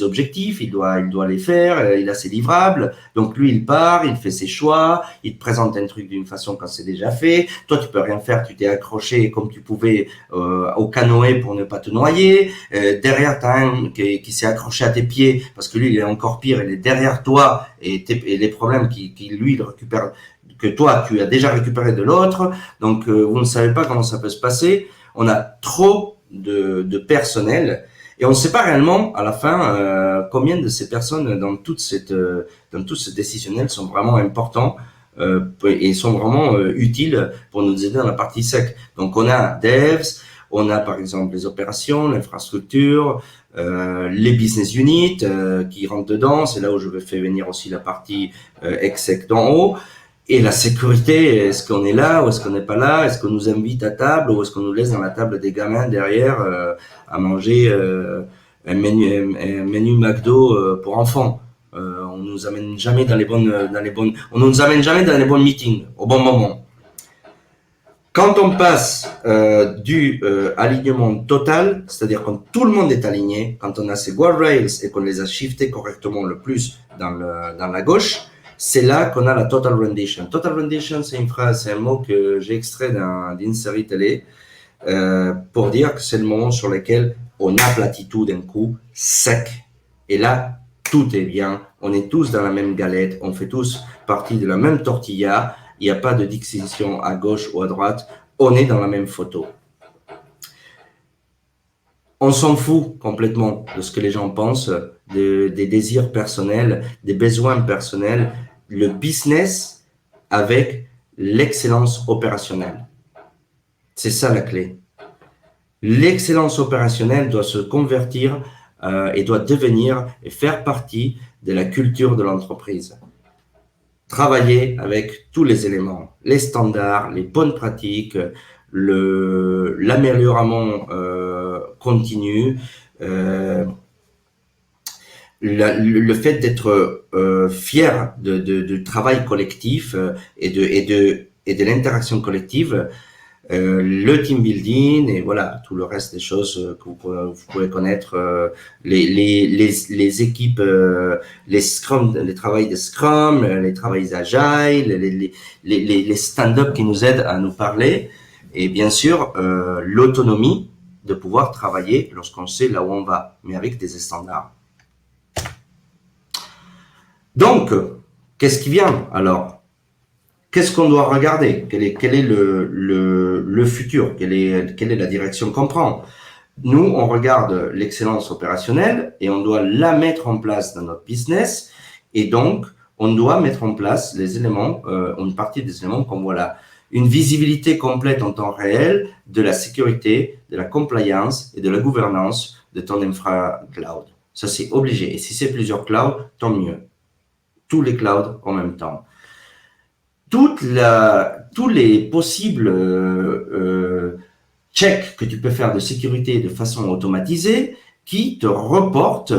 objectifs, il doit les faire, il a ses livrables. Donc lui, il part, il fait ses choix, il te présente un truc d'une façon quand c'est déjà fait. Toi, tu peux rien faire, tu t'es accroché comme tu pouvais au canoë pour ne pas te noyer. Derrière, tu as un qui s'est accroché à tes pieds parce que lui, il est encore pire, il est derrière toi et les problèmes lui, il récupère que toi, tu as déjà récupéré de l'autre. Donc, vous ne savez pas comment ça peut se passer. On a trop de personnel et on ne sait pas réellement, à la fin, combien de ces personnes dans tout ce décisionnel sont vraiment importants et sont vraiment utiles pour nous aider dans la partie sec. Donc, on a devs, on a par exemple les opérations, l'infrastructure, les business units qui rentrent dedans. C'est là où je vais faire venir aussi la partie exec d'en haut. Et la sécurité, est-ce qu'on est là ou est-ce qu'on n'est pas là? Est-ce qu'on nous invite à table ou est-ce qu'on nous laisse dans la table des gamins derrière à manger un menu McDo pour enfants? On nous amène jamais on nous amène jamais dans les bons meetings au bon moment. Quand on passe du alignement total, c'est-à-dire quand tout le monde est aligné, quand on a ces guardrails et qu'on les a shiftés correctement le plus dans la gauche, c'est là qu'on a la total rendition. Total rendition, c'est un mot que j'ai extrait d'une série télé pour dire que c'est le moment sur lequel on aplatit tout d'un coup, sec. Et là, tout est bien. On est tous dans la même galette. On fait tous partie de la même tortilla. Il n'y a pas de distinction à gauche ou à droite. On est dans la même photo. On s'en fout complètement de ce que les gens pensent, des désirs personnels, des besoins personnels. Le business avec l'excellence opérationnelle. C'est ça la clé. L'excellence opérationnelle doit se convertir et doit devenir et faire partie de la culture de l'entreprise. Travailler avec tous les éléments, les standards, les bonnes pratiques, l'amélioration continu, le fait d'être fier du travail collectif et de l'interaction collective, le team building et voilà tout le reste des choses que vous pouvez connaître, les équipes, les scrum, les travails de scrum, les travails agile, les stand-up qui nous aident à nous parler et bien sûr l'autonomie de pouvoir travailler lorsqu'on sait là où on va, mais avec des standards. Donc, qu'est-ce qui vient alors? Qu'est-ce qu'on doit regarder? Quel est le futur? Quelle est la direction qu'on prend? Nous, on regarde l'excellence opérationnelle et on doit la mettre en place dans notre business. Et donc, on doit mettre en place les éléments, une partie des éléments comme voilà, une visibilité complète en temps réel de la sécurité, de la compliance et de la gouvernance de ton infra cloud. Ça, c'est obligé. Et si c'est plusieurs clouds, tant mieux. Tous les clouds en même temps. tous les possibles checks que tu peux faire de sécurité de façon automatisée qui te reportent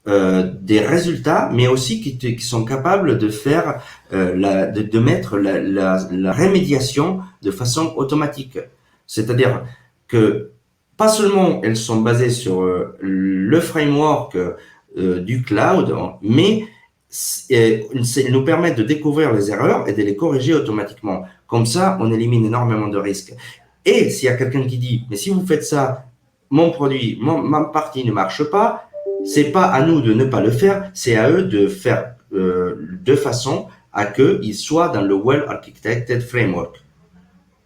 des résultats, mais aussi qui sont capables de faire de mettre la rémédiation de façon automatique. C'est-à-dire que pas seulement elles sont basées sur le framework du cloud, mais elles nous permettent de découvrir les erreurs et de les corriger automatiquement. Comme ça, on élimine énormément de risques. Et s'il y a quelqu'un qui dit, mais si vous faites ça, mon produit, ma partie ne marche pas, c'est pas à nous de ne pas le faire, c'est à eux de faire de façon à qu'ils soient dans le well architected framework.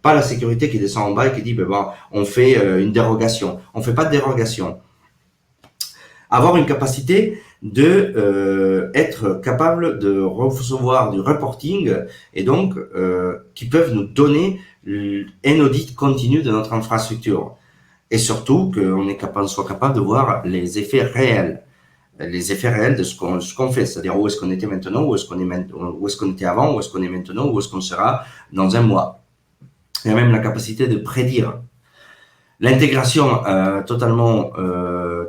Pas la sécurité qui descend en bas et qui dit, ben bon, on fait une dérogation. On fait pas de dérogation. Avoir une capacité de être capable de recevoir du reporting et donc qui peuvent nous donner un audit continu de notre infrastructure. Et surtout qu'on soit capable de voir les effets réels de ce qu'on fait, c'est-à-dire où est-ce qu'on était maintenant, où est-ce qu'on était avant, où est-ce qu'on est maintenant, où est-ce qu'on sera dans un mois. Il y a même la capacité de prédire. L'intégration totalement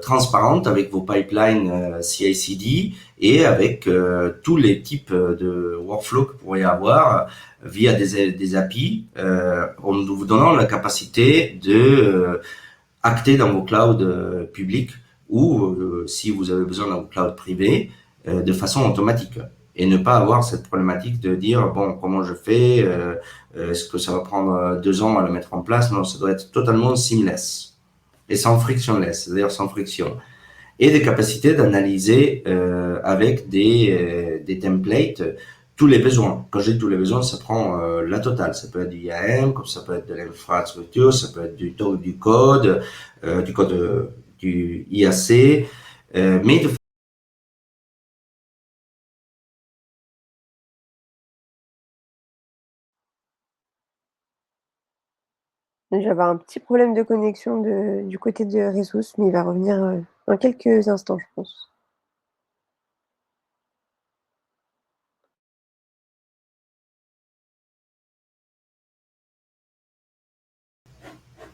transparente avec vos pipelines CI/CD et avec tous les types de workflow que vous pourriez avoir via des API, en vous donnant la capacité de acter dans vos clouds publics ou si vous avez besoin dans vos clouds privés de façon automatique. Et ne pas avoir cette problématique de dire, bon, comment je fais, est-ce que ça va prendre 2 ans à le mettre en place? Non, ça doit être totalement seamless et sans frictionless, c'est-à-dire sans friction. Et des capacités d'analyser avec des templates tous les besoins. Quand je dis tous les besoins, ça prend la totale. Ça peut être du IAM, comme ça peut être de l'infrastructure, ça peut être du code, du IAC, mais de J'avais un petit problème de connexion du côté de Ressus, mais il va revenir dans quelques instants, je pense.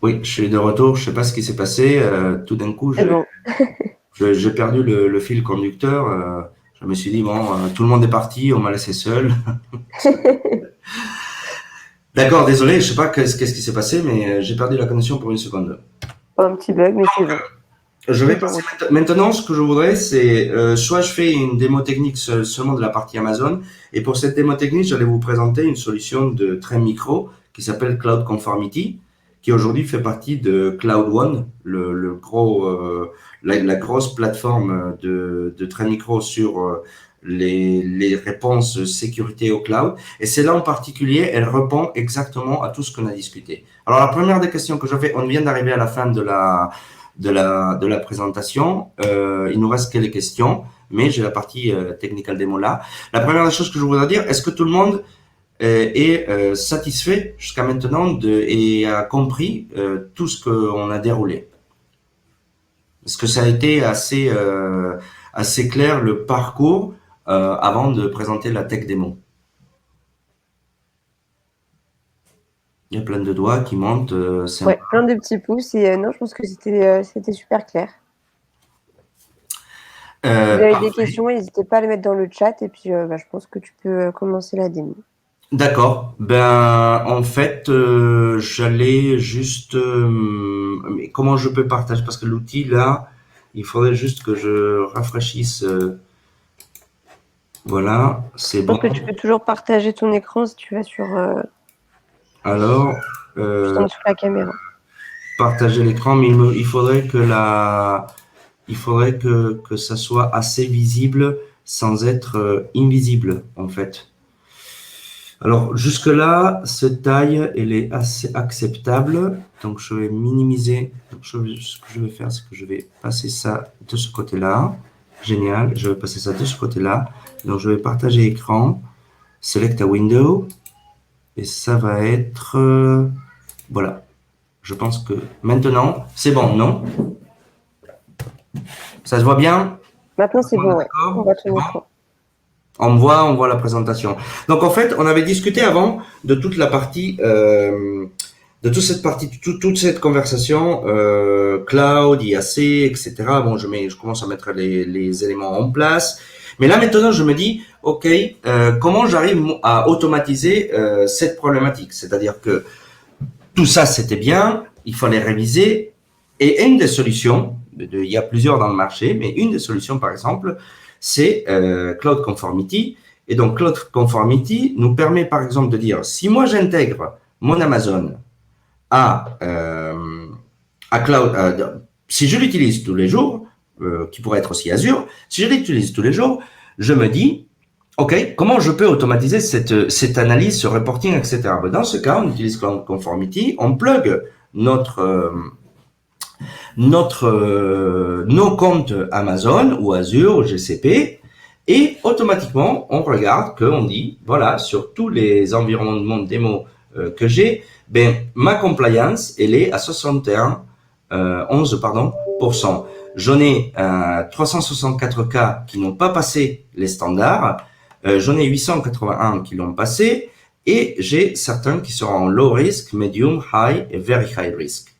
Oui, je suis de retour. Je sais pas ce qui s'est passé. Tout d'un coup, Bon. j'ai perdu le fil conducteur. Je me suis dit, bon, tout le monde est parti, on m'a laissé seul. D'accord, désolé, je sais pas qu'est-ce qui s'est passé, mais j'ai perdu la connexion pour une seconde. Un petit bug, mais c'est bon. Je vais passer maintenant, ce que je voudrais, c'est soit je fais une démo technique seulement de la partie Amazon, et pour cette démo technique, j'allais vous présenter une solution de très micro qui s'appelle Cloud Conformity, qui aujourd'hui fait partie de Cloud One, le gros, la grosse plateforme de très micro sur les réponses sécurité au cloud. Et celle-là en particulier, elle répond exactement à tout ce qu'on a discuté. Alors la première des questions que j'avais, on vient d'arriver à la fin de la présentation. Il nous reste quelques questions, mais j'ai la partie technical démo là. La première des choses que je voudrais dire, est-ce que tout le monde est satisfait jusqu'à maintenant et a compris tout ce qu'on a déroulé? Est-ce que ça a été assez clair le parcours avant de présenter la tech démo? Il y a plein de doigts qui montent. Ouais, plein de petits pouces et non, je pense que c'était super clair. Si vous avez des questions, n'hésitez pas à les mettre dans le chat et puis je pense que tu peux commencer la démo. D'accord. Ben, en fait, j'allais juste. Mais comment je peux partager? Parce que l'outil là, il faudrait juste que je rafraîchisse. Voilà, c'est Je bon. pense que tu peux toujours partager ton écran si tu vas sur. Alors, Juste en dessous de la caméra. partager l'écran, mais il faudrait que ça soit assez visible sans être invisible, en fait. Alors, jusque-là, cette taille, elle est assez acceptable. Donc, je vais minimiser. Donc, ce que je vais faire, c'est que je vais passer ça de ce côté-là. Génial. Je vais passer ça de ce côté-là. Donc, je vais partager écran. Select a window. Et ça va être... voilà. Je pense que maintenant, c'est bon, non? Ça se voit bien? Maintenant, c'est bon, ouais. On va te bon. montrer. On voit la présentation. Donc en fait, on avait discuté avant de toute la partie, de toute cette partie, toute cette conversation, cloud, IAC, etc. Bon, je commence à mettre les éléments en place. Mais là maintenant, je me dis, ok, comment j'arrive à automatiser cette problématique? C'est-à-dire que tout ça, c'était bien, il fallait réviser. Et une des solutions, il y a plusieurs dans le marché, mais une des solutions, par exemple, c'est Cloud Conformity. Et donc, Cloud Conformity nous permet, par exemple, de dire, si moi j'intègre mon Amazon à Cloud, si je l'utilise tous les jours, qui pourrait être aussi Azure, si je l'utilise tous les jours, je me dis, OK, comment je peux automatiser cette analyse, ce reporting, etc. Dans ce cas, on utilise Cloud Conformity, on plug nos comptes Amazon ou Azure ou GCP et automatiquement, on regarde qu'on dit, voilà, sur tous les environnements de démo que j'ai, ben, ma compliance, elle est à 11%. J'en ai 364 cas qui n'ont pas passé les standards. J'en ai 881 qui l'ont passé et j'ai certains qui seront en low risk, medium, high et very high risk.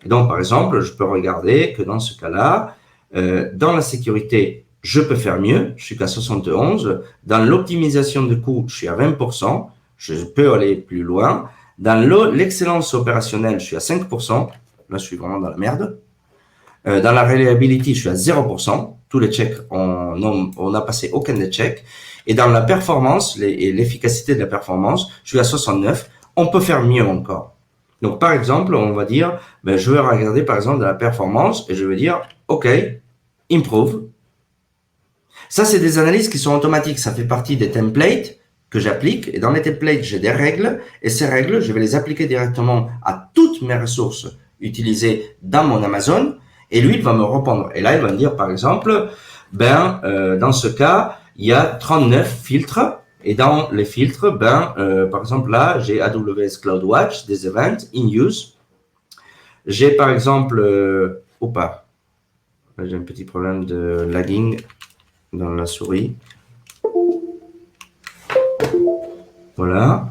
Et donc, par exemple, je peux regarder que dans ce cas-là, dans la sécurité, je peux faire mieux, je suis qu'à 71. Dans l'optimisation de coûts, je suis à 20%, je peux aller plus loin. Dans l'excellence opérationnelle, je suis à 5%, là je suis vraiment dans la merde. Dans la reliability, je suis à 0%, tous les checks, on n'a passé aucun des checks. Et dans la performance et l'efficacité de la performance, je suis à 69, on peut faire mieux encore. Donc, par exemple, on va dire, ben, je vais regarder, par exemple, de la performance et je vais dire, OK, improve. Ça, c'est des analyses qui sont automatiques. Ça fait partie des templates que j'applique. Et dans les templates, j'ai des règles. Et ces règles, je vais les appliquer directement à toutes mes ressources utilisées dans mon Amazon. Et lui, il va me répondre. Et là, il va me dire, par exemple, ben, dans ce cas, il y a 39 filtres. Et dans les filtres, ben, par exemple, là, j'ai AWS CloudWatch, des events in use. J'ai, par exemple, j'ai un petit problème de lagging dans la souris. Voilà.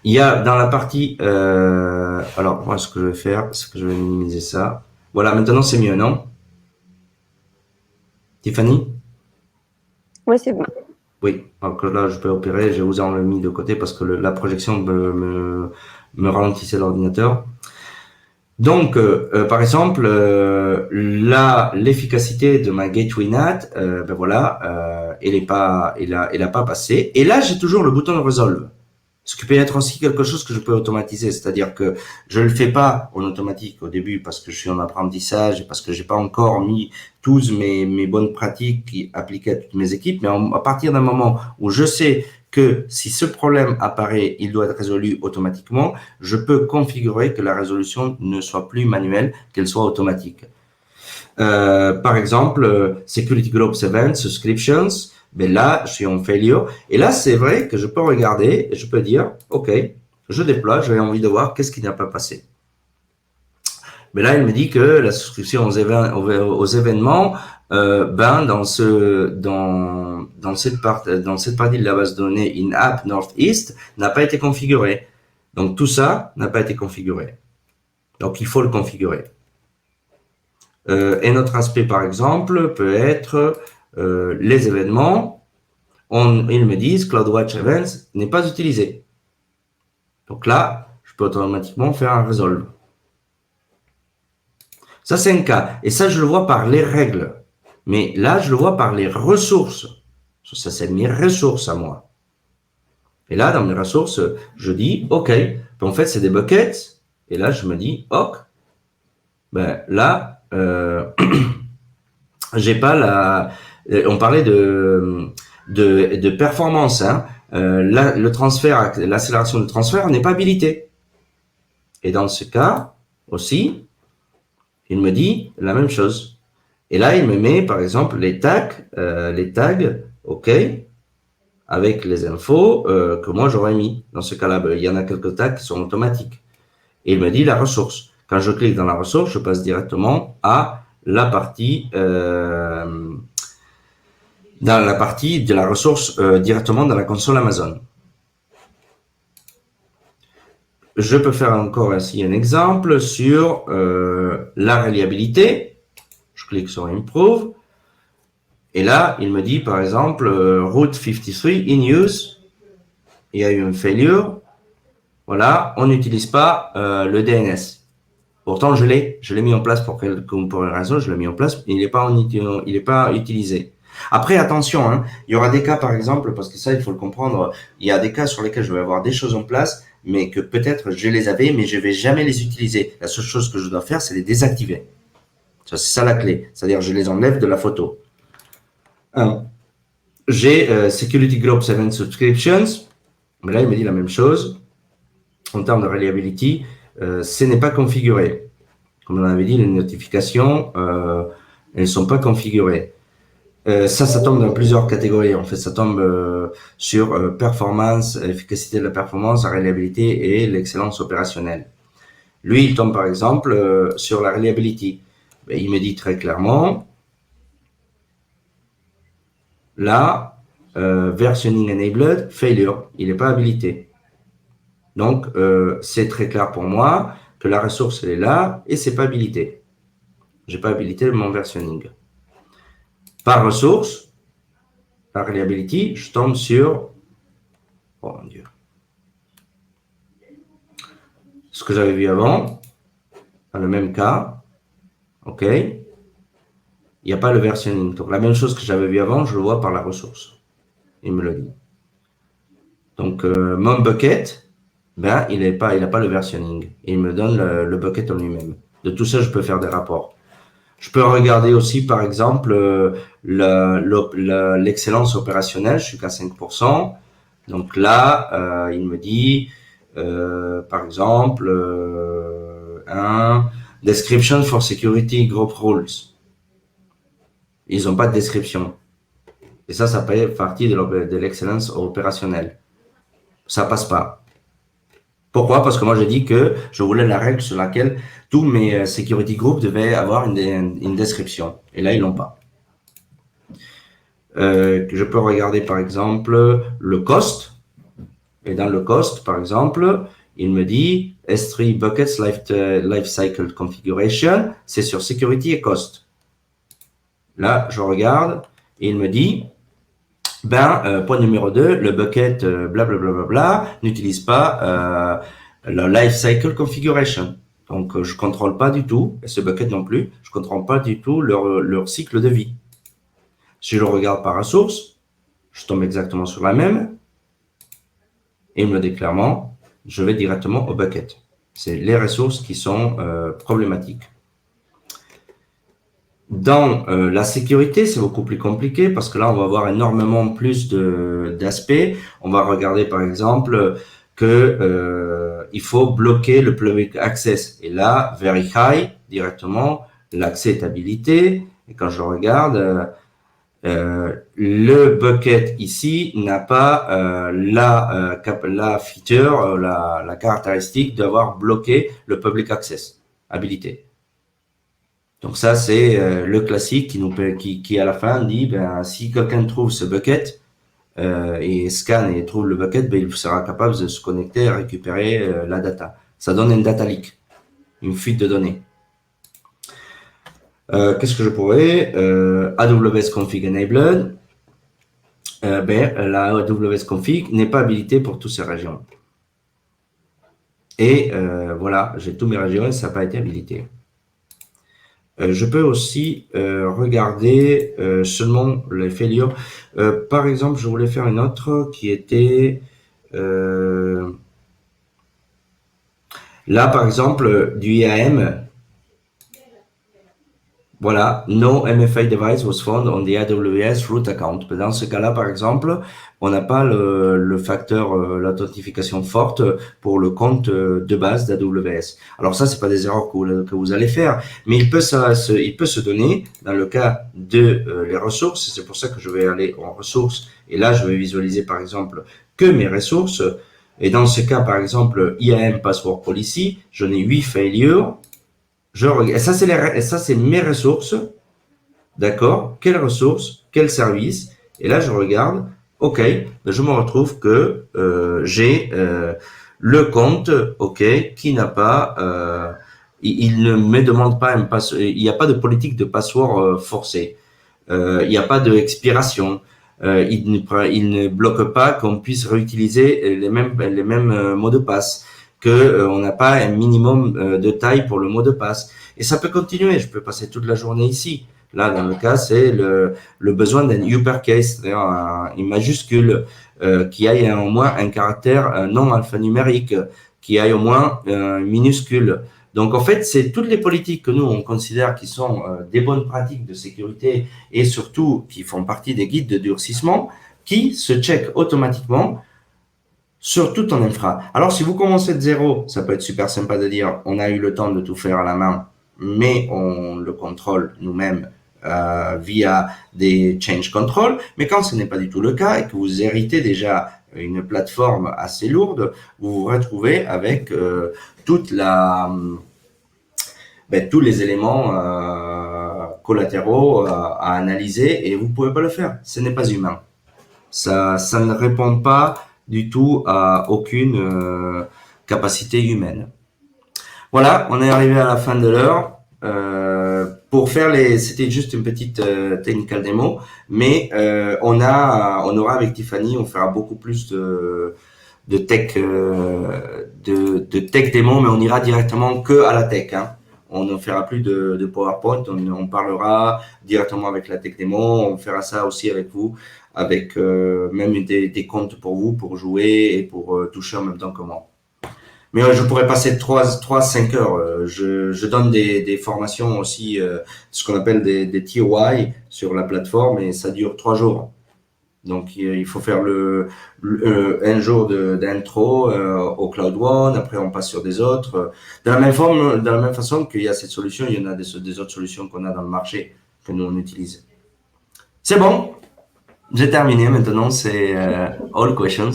Il y a dans la partie, alors moi, ce que je vais faire, c'est que je vais minimiser ça. Voilà, maintenant c'est mieux, non? Tiffany? Oui, c'est bon. Oui, donc là je peux opérer, je vous en ai mis de côté parce que la projection me ralentissait l'ordinateur. Donc, par exemple, l'efficacité de ma Gateway NAT, ben voilà, elle a pas passé. Et là, j'ai toujours le bouton de Resolve. Ce qui peut être aussi quelque chose que je peux automatiser, c'est-à-dire que je le fais pas en automatique au début parce que je suis en apprentissage et parce que j'ai pas encore mis tous mes bonnes pratiques appliquées à toutes mes équipes, mais à partir d'un moment où je sais que si ce problème apparaît, il doit être résolu automatiquement, je peux configurer que la résolution ne soit plus manuelle, qu'elle soit automatique. Par exemple, Security Groups Events, Subscriptions, ben là, je suis en failure. Et là, c'est vrai que je peux regarder et je peux dire, OK, je déploie, j'ai envie de voir qu'est-ce qui n'a pas passé. Mais là, il me dit que la souscription aux événements, ben dans cette partie de la base de données in-app Northeast n'a pas été configurée. Donc tout ça n'a pas été configuré. Donc il faut le configurer. Et notre aspect, par exemple, peut être les événements. Ils me disent CloudWatch Events n'est pas utilisé. Donc là, je peux automatiquement faire un resolve. Ça, c'est un cas. Et ça, je le vois par les règles. Mais là, je le vois par les ressources. Ça, c'est mes ressources à moi. Et là, dans mes ressources, je dis, OK. En fait, c'est des buckets. Et là, je me dis, OK. Ben, là, j'ai pas la... On parlait de performance. Hein. Là, le transfert, l'accélération de transfert n'est pas habilitée. Et dans ce cas aussi, il me dit la même chose. Et là, il me met, par exemple, les tags, OK, avec les infos que moi j'aurais mis. Dans ce cas-là, ben, il y en a quelques tags qui sont automatiques. Et il me dit la ressource. Quand je clique dans la ressource, je passe directement à la partie dans la partie de la ressource directement dans la console Amazon. Je peux faire encore ainsi un exemple sur la reliabilité. Je clique sur Improve. Et là, il me dit par exemple Route 53 in use. Il y a eu une failure. Voilà, on n'utilise pas le DNS. Pourtant, je l'ai mis en place pour une raison, je l'ai mis en place, il n'est pas utilisé. Après, attention, hein, il y aura des cas, par exemple, parce que ça, il faut le comprendre, il y a des cas sur lesquels je vais avoir des choses en place, mais que peut-être je les avais, mais je vais jamais les utiliser. La seule chose que je dois faire, c'est les désactiver. C'est ça la clé. C'est-à-dire, je les enlève de la photo. J'ai Security Group 7 Subscriptions, mais là, il me dit la même chose. En termes de reliability, ce n'est pas configuré. Comme on avait dit, les notifications, elles ne sont pas configurées. Ça tombe dans plusieurs catégories. En fait, ça tombe sur performance, efficacité de la performance, la reliabilité et l'excellence opérationnelle. Lui, il tombe par exemple sur la reliability. Il me dit très clairement, là, versioning enabled, failure, il n'est pas habilité. Donc, c'est très clair pour moi que la ressource, elle est là et c'est pas habilité. J'ai pas habilité mon versioning. Par ressource, par reliability, je tombe sur, oh mon Dieu, ce que j'avais vu avant, dans le même cas, ok, il n'y a pas le versioning. Donc, la même chose que j'avais vu avant, je le vois par la ressource. Il me le dit. Donc, mon bucket, ben, il n'a pas le versioning. Il me donne le bucket en lui-même. De tout ça, je peux faire des rapports. Je peux regarder aussi, par exemple, l'excellence opérationnelle. Je suis qu'à 5%. Donc là, il me dit, par exemple, un description for security group rules. Ils n'ont pas de description. Et ça fait partie de l'excellence opérationnelle. Ça passe pas. Pourquoi? Parce que moi, j'ai dit que je voulais la règle sur laquelle tous mes security groups devaient avoir une description. Et là, ils l'ont pas. Je peux regarder, par exemple, le cost. Et dans le cost, par exemple, il me dit S3 Buckets Lifecycle Configuration, c'est sur Security et Cost. Là, je regarde et il me dit, point numéro 2, le bucket blablabla n'utilise pas le Lifecycle Configuration. Donc, je contrôle pas du tout, et ce bucket non plus, je contrôle pas du tout leur cycle de vie. Si je le regarde par ressource, je tombe exactement sur la même, et il me le dit clairement, je vais directement au bucket. C'est les ressources qui sont problématiques. Dans la sécurité, c'est beaucoup plus compliqué parce que là, on va avoir énormément plus d'aspects. On va regarder par exemple que il faut bloquer le public access. Et là, verify directement, l'accès est habilité. Et quand je regarde, le bucket ici n'a pas la feature, la caractéristique d'avoir bloqué le public access habilité. Donc ça, c'est le classique qui à la fin dit, si quelqu'un trouve ce bucket et scanne et trouve le bucket, il sera capable de se connecter et récupérer la data. Ça donne une data leak, une fuite de données. Qu'est-ce que je pourrais AWS Config Enabled. La AWS Config n'est pas habilitée pour toutes ces régions. Et voilà, j'ai toutes mes régions et ça n'a pas été habilité. Je peux aussi regarder seulement les failures. Par exemple, je voulais faire une autre qui était là, par exemple, du IAM. Voilà, no MFA device was found on the AWS root account. Dans ce cas-là, par exemple, on n'a pas le facteur, l'authentification forte pour le compte de base d'AWS. Alors ça, c'est pas des erreurs que vous allez faire, mais il peut se donner dans le cas de les ressources. C'est pour ça que je vais aller en ressources et là, je vais visualiser par exemple que mes ressources. Et dans ce cas, par exemple, IAM Password Policy, j'en ai 8 failures. Je regarde. Ça, c'est mes ressources. D'accord? Quelles ressources? Quel service? Et là, je regarde, OK, ben, je me retrouve que j'ai le compte, OK, qui n'a pas, il ne me demande pas un password, il n'y a pas de politique de password forcé. Il n'y a pas d'expiration. Il ne bloque pas qu'on puisse réutiliser les mêmes mots de passe, que on n'a pas un minimum de taille pour le mot de passe. Et ça peut continuer. Je peux passer toute la journée ici. Là, dans le cas, c'est le besoin d'un uppercase, c'est-à-dire une majuscule qui aille au moins un caractère non alphanumérique, qui aille au moins minuscule. Donc, en fait, c'est toutes les politiques que nous, on considère qui sont des bonnes pratiques de sécurité et surtout qui font partie des guides de durcissement qui se checkent automatiquement sur tout ton infra. Alors, si vous commencez de zéro, ça peut être super sympa de dire on a eu le temps de tout faire à la main, mais on le contrôle nous-mêmes via des change control. Mais quand ce n'est pas du tout le cas et que vous héritez déjà une plateforme assez lourde, vous vous retrouvez avec toute la tous les éléments collatéraux à analyser et vous pouvez pas le faire. Ce n'est pas humain. Ça ne répond pas du tout à aucune capacité humaine. Voilà, on est arrivé à la fin de l'heure. Pour faire c'était juste une petite technical démo, mais on aura avec Tiffany, on fera beaucoup plus de tech, de tech démo, mais on ira directement que à la tech. Hein. On ne fera plus de PowerPoint, on parlera directement avec la tech démo. On fera ça aussi avec vous, avec même des comptes pour vous, pour jouer et pour toucher en même temps que moi. Mais je pourrais passer 5 heures. Je donne des formations aussi, ce qu'on appelle des TOI sur la plateforme et ça dure 3 jours. Donc, il faut faire un jour d'intro au Cloud One. Après, on passe sur des autres. De la même façon qu'il y a cette solution, il y en a des autres solutions qu'on a dans le marché que nous on utilise. C'est bon, j'ai terminé. Maintenant, c'est all questions.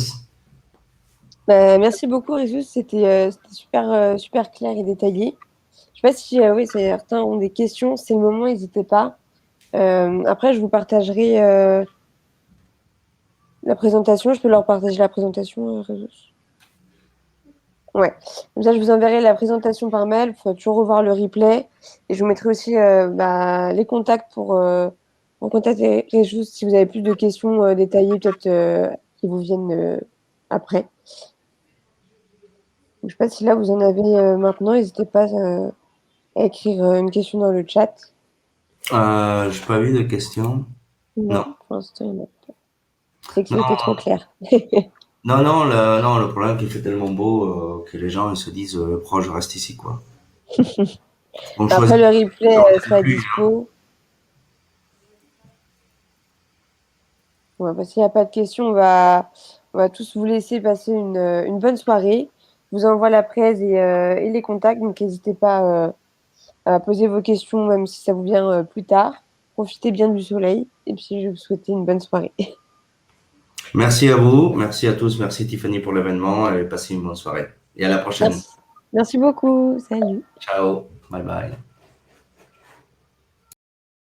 Merci beaucoup, Résus. C'était super, super clair et détaillé. Je sais pas si oui, certains ont des questions. C'est le moment, n'hésitez pas. Après, je vous partagerai la présentation. Je peux leur partager la présentation, Résus. Ouais. Comme ça, je vous enverrai la présentation par mail. Il faut toujours revoir le replay. Et je vous mettrai aussi les contacts pour contacter Résus si vous avez plus de questions détaillées, peut-être qui vous viennent après. Je ne sais pas si là vous en avez maintenant. N'hésitez pas à écrire une question dans le chat. Je n'ai pas vu de questions. Non. Pour l'instant, il n'y en a pas. C'est que Non, c'était trop clair. non, le problème c'est qu'il fait tellement beau que les gens ils se disent pourquoi je reste ici quoi. On Après, choisit le replay sera plus. dispo. Ouais, bah, s'il n'y a pas de questions, on va tous vous laisser passer une bonne soirée. Je vous envoie la presse et les contacts, donc n'hésitez pas à poser vos questions, même si ça vous vient plus tard. Profitez bien du soleil et puis je vous souhaite une bonne soirée. Merci à vous, merci à tous, merci Tiffany pour l'événement et passez une bonne soirée. Et à la prochaine. Merci. Merci beaucoup. Salut. Ciao, bye bye.